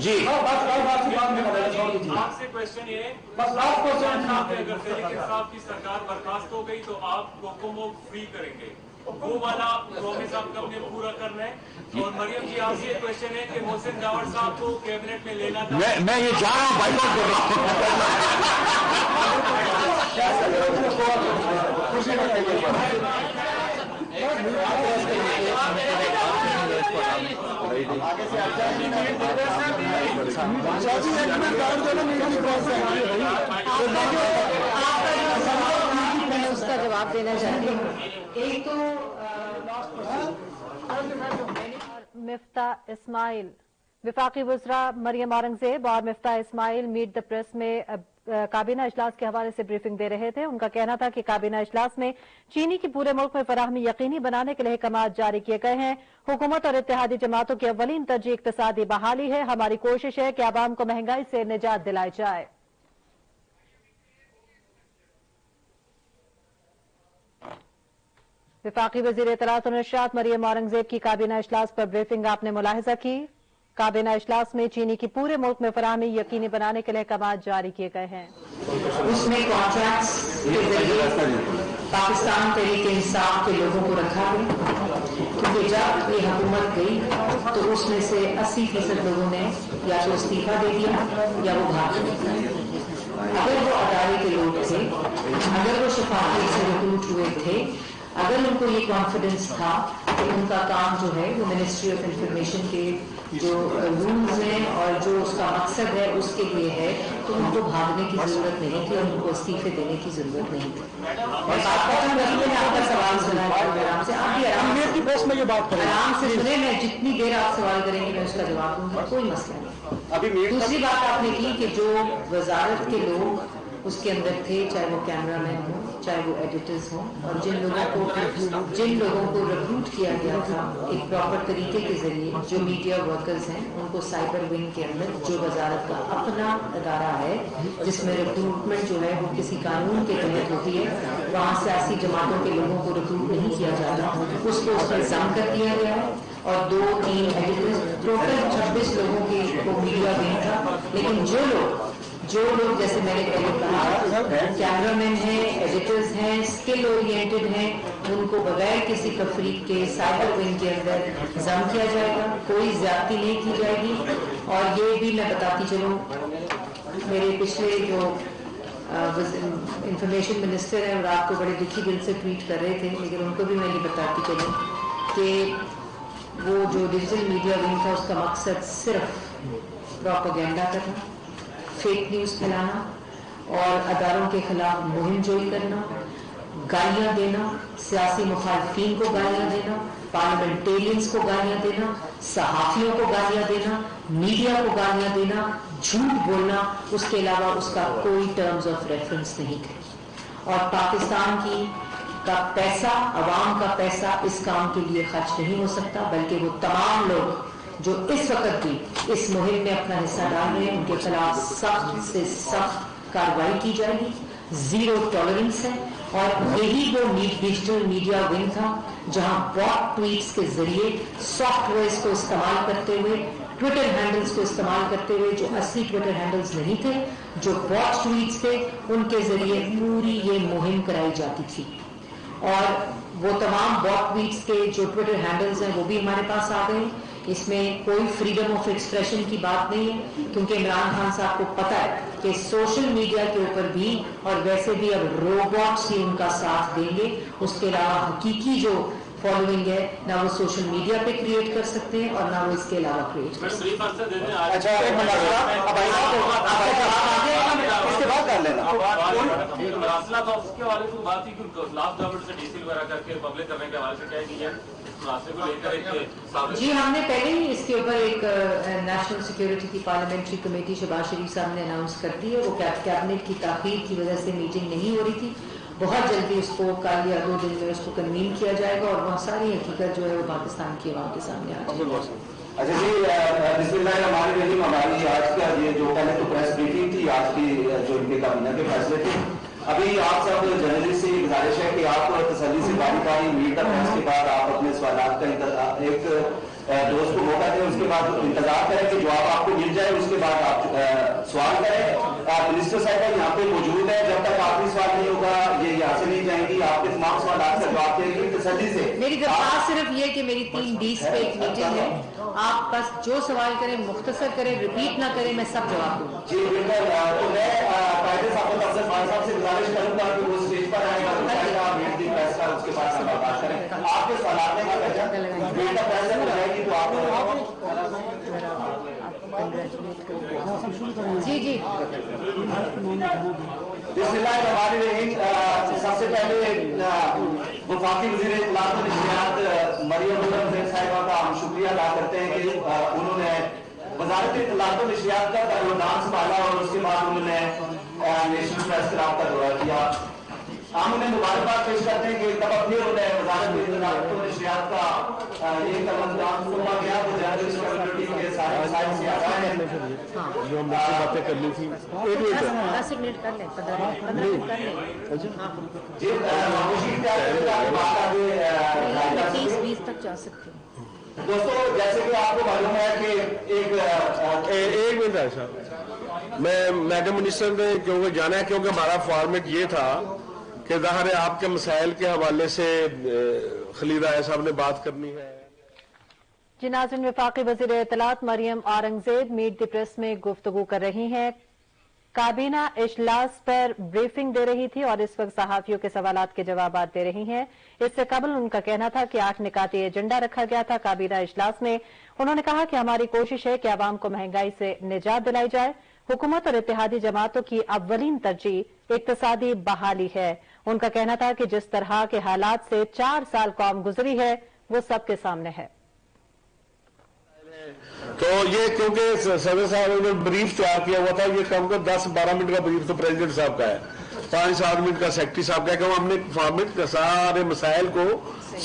जी आपसे क्वेश्चन ये, बस लास्ट क्वेश्चन, अगर सलीम साहब की सरकार बर्खास्त हो गई तो आप कोकोमो फ्री करेंगे, वो वाला प्रॉमिस आपको अपने पूरा करना है। और मरियम जी, आपसे ये क्वेश्चन है कि मोहसिन जावर साहब को कैबिनेट में लेना था। मैं ये जा रहा हूँ, बाइकआउट कर रहा जवाब देना चाहती हूँ। एक तो मिफ्ता इस्माइल, विफाकी वज़रा मरियम औरंगजेब और Miftah Ismail meet the press में काबीना इजलास के हवाले से ब्रीफिंग दे रहे थे। उनका कहना था कि काबीना इजलास में चीनी की पूरे मुल्क में फराहमी यकीनी बनाने के लिए अहकाम जारी किए गए हैं। हुकूमत और इत्तेहादी जमातों की अव्वलीन तरजीह इक्तिसादी बहाली है। हमारी कोशिश है कि आवाम को महंगाई से निजात दिलाई जाए। विफाकी वज़ीर इत्तलात और नशरियात मरियम औरंगजेब की काबीना इजलास पर ब्रीफिंग आपने मुलाहिजा की। काबीना इजलास में चीनी की पूरे मुल्क में फराहमी यकीनी बनाने के लिए अहकाम जारी किए गए हैं। उसमें कॉन्ट्रैक्ट्स के जरिए पाकिस्तान तहरीक इंसाफ के लोगों को रखा गया, क्योंकि जब ये हुकूमत गई तो उसमें से 80% लोगों ने या तो इस्तीफा दे दिया या वो भाग गए। अगर वो अदारे के लोग थे, अगर वो शफाफियत से रिक्रूट हुए थे, अगर उनको ये कॉन्फिडेंस था कि उनका काम जो है वो मिनिस्ट्री ऑफ इंफॉर्मेशन के जो रूल्स हैं और जो उसका मकसद है उसके लिए है, तो उनको भागने की जरूरत नहीं थी और उनको इस्तीफे देने की जरूरत नहीं थी। मैं बात करता हूँ, मैंने आपका सवाल सुना है आराम से, आप भी आराम से सुने। मैं जितनी देर आप सवाल करेंगे मैं उसका जवाब दूंगी, कोई मसला नहीं। दूसरी बात आपने की कि जो वजारत के लोग उसके अंदर थे, चाहे वो कैमरामैन हो, चाहे वो एडिटर्स हों, और जिन लोगों को रिक्रूट किया गया था एक प्रॉपर तरीके के जरिए, जो मीडिया वर्कर्स हैं उनको साइबर विंग के अंदर जो वजारत का अपना अदारा है जिसमें रिक्रूटमेंट जो है वो किसी कानून के तहत होती है, वहाँ सियासी जमातों के लोगों को रिक्रूट नहीं किया जाता, उसको उस पर जम कर दिया गया है। और 2-3 एडिटर्स, टोटल 26 लोगों की वो मीडिया विंग था। लेकिन जो लोग जैसे मैंने पहले कहा कैमरामैन हैं, एडिटर्स हैं, स्किल ओरिएंटेड हैं, उनको बगैर किसी तफरीक के साइबर विंग के अंदर जम किया जाएगा, कोई ज्यादती नहीं की जाएगी। और ये भी मैं बताती चलूँ, मेरे पिछले जो इंफॉर्मेशन मिनिस्टर हैं और आपको बड़े दुखी दिल से ट्वीट कर रहे थे, लेकिन उनको भी मैं ये बताती चलूँ कि वो जो डिजिटल मीडिया विंग था उसका मकसद सिर्फ प्रोपेगेंडा का था, फेक न्यूज फैलाना और अदारों के खिलाफ मुहिम जोई करना, गालियां देना, सियासी मुखालफिन को गालियां देना, पार्लियामेंटेरियंस को गालियां देना, सहाफियों को गालियां देना, मीडिया को गालियां देना, झूठ बोलना, उसके अलावा उसका कोई टर्म्स ऑफ रेफरेंस नहीं थे। और पाकिस्तान का पैसा, अवाम का पैसा इस काम के लिए खर्च नहीं हो सकता, बल्कि वो तमाम लोग जो इस वक्त भी इस मुहिम में अपना हिस्सा डाल रहे हैं उनके खिलाफ सख्त से सख्त कार्रवाई की जाएगी, जीरो टॉलरेंस है। और यही वो डिजिटल मीडिया विंग था जहां बॉट ट्वीट्स के जरिए सॉफ्टवेयर को इस्तेमाल करते हुए, ट्विटर हैंडल्स को इस्तेमाल करते हुए, जो असली ट्विटर हैंडल्स नहीं थे, जो बॉट ट्वीट्स थे, उनके जरिए पूरी ये मुहिम कराई जाती थी। और वो तमाम बॉट ट्वीट्स के जो ट्विटर हैंडल्स हैं वो भी हमारे पास आ गए। इसमें कोई फ्रीडम ऑफ एक्सप्रेशन की बात नहीं है, क्योंकि इमरान खान साहब को पता है कि सोशल मीडिया के ऊपर भी और वैसे भी अब रोबोट्स ही उनका साथ देंगे। उसके अलावा हकीकी जो फॉलोइंग है ना वो सोशल मीडिया पे क्रिएट कर सकते हैं और ना वो इसके अलावा क्रिएट कर सकते हैं। अच्छा, एक मिनट इसके बाद कर लेना। मसला था उसके हवाले से बात थी कि लास्ट गवर्नमेंट से डीसी वगैरह करके पब्लिक करने के हवाले से क्या की है को लेकर जी, हमने पहले ही इसके ऊपर एक नेशनल सिक्योरिटी की पार्लियामेंट्री कमेटी शहबाज शरीफ साहब ने अनाउंस कर दी है। वो कैबिनेट की ताखीर की वजह से मीटिंग नहीं हो रही थी, बहुत जल्दी उसको कल या 2 दिन में उसको कन्वीन किया जाएगा और वहाँ सारी हकीकत जो है वो पाकिस्तान की आवाम के सामने आ जाएगी। अच्छा जी, बिस्मिल्लाहिर्रहमानिर्रहीम। हमारी आज का ये जो पहले तो प्रेस ब्रीफिंग थी आज की, जो इनके काबीना के फैसले थे। अभी आप सब जर्नलिस्ट से गुजारिश है कि आप तसल्ली से बारी मीट द प्रेस के बाद आप अपने सवाल का एक दोस्त को मौका दें, उसके बाद इंतजार करें कि जवाब आपको मिल जाए, उसके बाद आप सवाल करें। मिनिस्टर साहब यहाँ पे मौजूद है, जब तक आखिरी सवाल नहीं होगा ये यहाँ से नहीं जाएंगी, आपके तमाम सवाल का जवाब देंगे तसल्ली से। मेरी दरख्वास्त सिर्फ ये कि मेरी 3:20 पे एक मीटिंग है, आप बस जो सवाल करें मुख्तसर करें, रिपीट ना करें, मैं सब जवाब दूंगा। जी बिल्कुल। तो मैं कायदे साहब से गुजारिश करूंगा कि वो स्टेज पर आएगा, प्रेस का उसके बाद हम बात करें। आपके सवाल में बेटा पैसे हो जाएगी तो आप जी जी सबसे पहले वफाकी वज़ीर इत्तलात व नशरियात मरियम नूर साहिबा का हम शुक्रिया अदा करते हैं कि उन्होंने वजारत इत्तलात व नशरियात का दारोमदार संभाला और उसके बाद उन्होंने नेशनल प्रेस क्लब का दौरा किया। हम उन्हें मुबारकबाद पेश करते हैं कि तब अपनी उन्हें वजारत इत्तलात व नशरियात का एक दारोमदार सौंपा गया वो जर्नलिस्ट कम्युनिटी के सारे मसाइल से आगाह है जो हम बातें करनी थी। 10 मिनट कर लें, 15 मिनट कर लें। 30-20 तक जा सकते हैं। दोस्तों जैसे कि आपको मालूम है कि एक मिनट है साहब, मैं मैडम मिनिस्टर ने क्योंकि जाना है क्योंकि हमारा फॉर्मेट ये था कि ज़ाहिर है आपके मसाइल के हवाले से खलील राय साहब ने बात करनी है। जी नाज़रीन, वफाकी वज़ीर इत्तलात Maryam Aurangzeb meet the press में गुफ्तगू कर रही हैं। काबीना इजलास पर ब्रीफिंग दे रही थी और इस वक्त सहाफियों के सवालात के जवाब दे रही हैं। इससे कबल उनका कहना था कि 8 निकाती एजेंडा रखा गया था काबीना इजलास में। उन्होंने कहा कि हमारी कोशिश है कि आवाम को महंगाई से निजात दिलाई जाए। हुकूमत और इत्तेहादी जमातों की अव्वलीन तरजीह इक्तसादी बहाली है। उनका कहना था कि जिस तरह के हालात से 4 साल कौम गुजरी है वो सबके सामने है। तो ये क्योंकि सदर साहब ने ब्रीफ तैयार किया हुआ था, ये कम को 10-12 मिनट का ब्रीफ तो प्रेसिडेंट साहब का है, 5-7 मिनट का सेक्रेटरी साहब का है कि हमने फॉर्मेट के सारे मसाइल को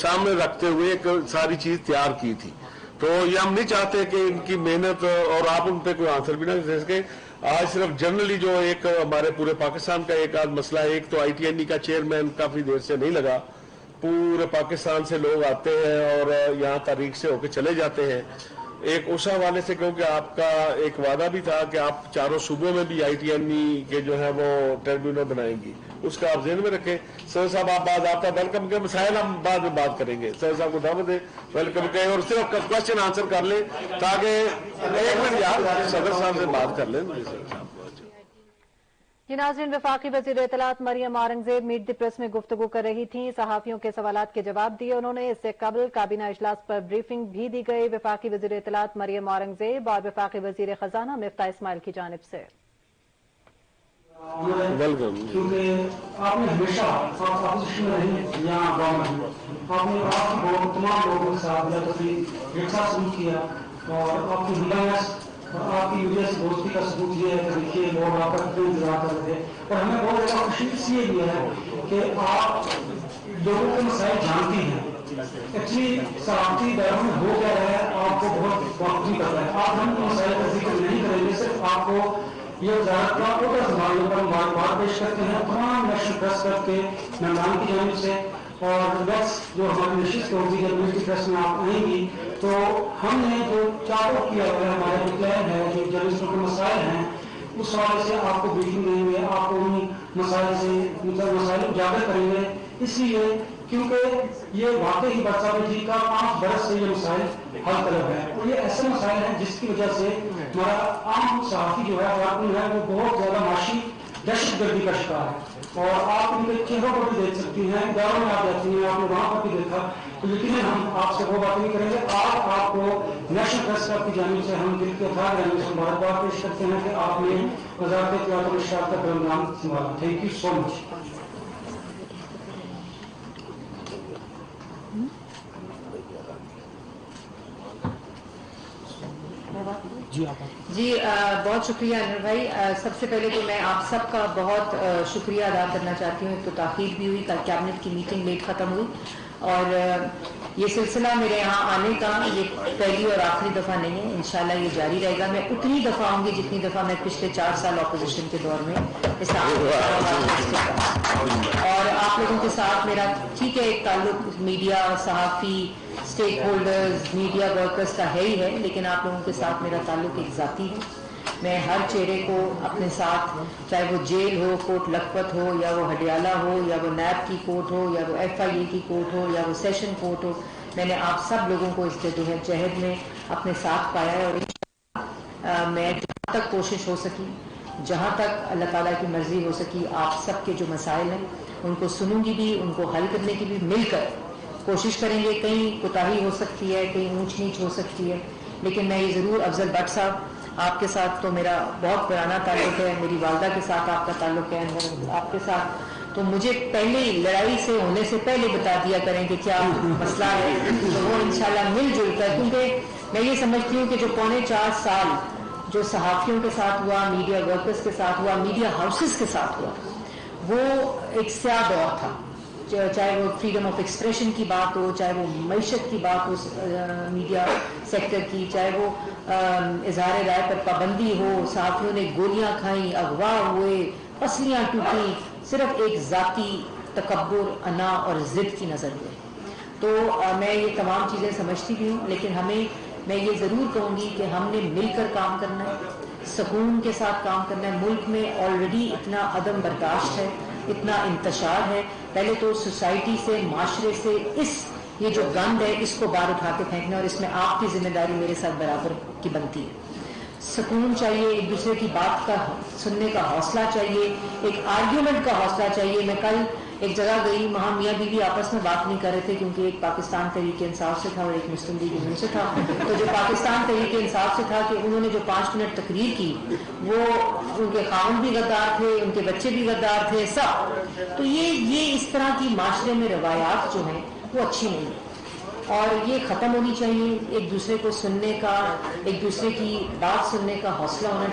सामने रखते हुए एक सारी चीज तैयार की थी। तो ये हम नहीं चाहते कि इनकी मेहनत और आप उन पर कोई आंसर भी ना दे सके। आज सिर्फ जनरली जो एक हमारे पूरे पाकिस्तान का एक आज मसला है, एक तो ITNE का चेयरमैन काफी देर से नहीं लगा, पूरे पाकिस्तान से लोग आते हैं और यहाँ तारीख से होकर चले जाते हैं। एक उस हवाले से क्योंकि आपका एक वादा भी था कि आप चारों सूबों में भी ITNE के जो है वो ट्रिब्यूनल बनाएंगी, उसका आप ज़हन में रखें। सर साहब आप बाद आपका वेलकम के मसाइल हम बाद में बात करेंगे, सर साहब को दावत दें, वेलकम करें और सिर्फ क्वेश्चन आंसर कर लें ताकि 1 मिनट यार सदर साहब से बात कर लें। जी नाज़रीन, वफाकी वज़ीर इत्तलात Maryam Aurangzeb meet the press में गुफ्तगू कर रही थी। सहाफियों के सवालात के जवाब दिए उन्होंने। इससे कबल काबीना इजलास पर ब्रीफिंग भी दी गई वफाकी वज़ीर इत्तलात मरियम औरंगज़ेब और वफाकी वज़ीर खजाना मिफ्ताह इस्माइल की जानिब से। वेलकम। क्योंकि आपने हमेशा अपोजिशन में रही या गवर्नमेंट में आपने तमाम लोगों के साथ एक साथ सलूक किया और आपकी हिदायत और आपकी मीडिया से दोस्ती का सबूत ये है कि देखिए लोग आपका कितना इंतजार कर रहे थे। और हमें बहुत ज़्यादा खुशी इसलिए भी है कि आप लोगों के मसाइल जानती हैं। एक्चुअली सहाफ़ती दायरों में हो क्या रहा है आपको बहुत वाकई पता है। आप हम मसाइल का जिक्र नहीं करेंगे, सिर्फ आपको ये वजारत का ओहदा संभालने पर मुबारकबाद पेश करते हैं तमाम नेशनल प्रेस क्लब के मेहमान की जानिब से। और नेक्स्ट जो हमारी नशिस्त होगी जब न्यूज़ प्रेस में आप आएंगी तो हमने जो चारों किया हुआ है, हमारे जो प्लान है, जो जर्नलिस्टों के मसाइल हैं, उस हवाले से आपको ब्रीफिंग देंगे, आपको उन मसाइल से मसाइल उजागर करेंगे। इसलिए क्योंकि ये वाकई ही बच्चा बेटी का 5 बरस से ये मसाइल हल तलब है और ये ऐसे मसाइल हैं जिसकी वजह से हमारा आम सहाफ़ी जो है कारकुन है वो बहुत ज्यादा माशी दहशतगर्दी का शिकार है। और आप इनके चेहरों पर भी देख सकती हैं, इदारों में आप जाती हैं, आपने वहां पर भी देखा। तो यकीनन हम आपसे वो बात नहीं करेंगे। आज आपको नेशनल प्रेस क्लब की जानिब से हम दिल के अथाह जानिब से मुबारकबाद पेश करते हैं कि आपने वज़ारत इत्तलात व नशरियात का प्रोग्राम संभाला। Thank you so much. जी बहुत शुक्रिया अनिल भाई। सबसे पहले तो मैं आप सबका बहुत शुक्रिया अदा करना चाहती हूँ। एक तो ताख़ीर भी हुई, कल कैबिनेट की मीटिंग लेट ख़त्म हुई और ये सिलसिला मेरे यहाँ आने का ये पहली और आखिरी दफ़ा नहीं है, इंशाल्लाह ये जारी रहेगा। मैं उतनी दफ़ा आऊँगी जितनी दफ़ा मैं पिछले 4 साल ऑपोजिशन के दौर में और आप लोगों के साथ मेरा ठीक है एक ताल्लुक मीडिया, सहाफ़ी, स्टेक होल्डर्स, मीडिया वर्कर्स का है ही है, लेकिन आप लोगों के साथ मेरा ताल्लुक एक ज़ाती है। मैं हर चेहरे को अपने साथ, चाहे वो जेल हो, कोट लखपत हो, या वो हडियाला हो, या वो नैब की कोर्ट हो, या वो FIA की कोर्ट हो, या वो सेशन कोर्ट हो, मैंने आप सब लोगों को इस जदोजहद में अपने साथ पाया है। और मैं जहाँ तक कोशिश हो सकी, जहाँ तक अल्लाह ताला की मर्जी हो सकी, आप सबके जो मसाइल हैं ان کو سنوں گی بھی, ان کو حل کرنے کی بھی مل کر کوشش کریں گے. کہیں کوتاہی ہو سکتی ہے, کہیں اونچ نیچ ہو سکتی ہے, لیکن میں یہ ضرور, افضل بٹ صاحب آپ کے ساتھ تو میرا بہت پرانا تعلق ہے, میری والدہ کے ساتھ آپ کا تعلق ہے, آپ کے ساتھ, تو مجھے پہلے لڑائی سے ہونے سے پہلے بتا دیا کریں کہ کیا مسئلہ ہے, تو وہ انشاءاللہ مل جل کر, کیونکہ میں یہ سمجھتی ہوں کہ جو 4.25 سال جو صحافیوں کے ساتھ ہوا, میڈیا ورکرز کے ساتھ ہوا, میڈیا ہاؤسز کے ساتھ ہوا, وہ ایک سیاہ دور تھا. چاہے وہ فریڈم آف ایکسپریشن کی بات ہو, چاہے وہ معیشت کی بات ہو میڈیا سیکٹر کی, چاہے وہ اظہار رائے پر پابندی ہو, صحافیوں نے گولیاں کھائیں, اغوا ہوئے, پسلیاں ٹوٹیں, صرف ایک ذاتی تکبر, انا اور ضد کی نظر میں. تو میں یہ تمام چیزیں سمجھتی بھی ہوں, لیکن میں یہ ضرور کہوں گی کہ ہم نے مل کر کام کرنا ہے, سکون کے ساتھ کام کرنا ہے. ملک میں آلریڈی اتنا عدم برداشت ہے, اتنا انتشار ہے. پہلے تو سوسائٹی سے, معاشرے سے یہ جو گند ہے اس کو باہر اٹھا کے پھینکنا, اور اس میں آپ کی ذمہ داری میرے ساتھ برابر کی بنتی ہے. سکون چاہیے, ایک دوسرے کی بات کا سننے کا حوصلہ چاہیے, ایک آرگیومنٹ کا حوصلہ چاہیے. میں کل ایک جگہ گئی, وہاں میاں بیوی آپس میں بات نہیں کر رہے تھے, کیونکہ ایک پاکستان تحریک انصاف سے تھا اور ایک مسلم لیگ نون سے تھا. تو جو پاکستان تحریک انصاف سے تھا کہ انہوں نے جو 5 منٹ تقریر کی, وہ ان کے خاوند بھی غدار تھے, ان کے بچے بھی غدار تھے, سب. تو یہ اس طرح کی معاشرے میں روایات جو ہیں وہ اچھی نہیں ہیں, اور یہ ختم ہونی چاہیے. ایک دوسرے کو سننے کا, ایک دوسرے کی بات سننے کا حوصلہ ہونا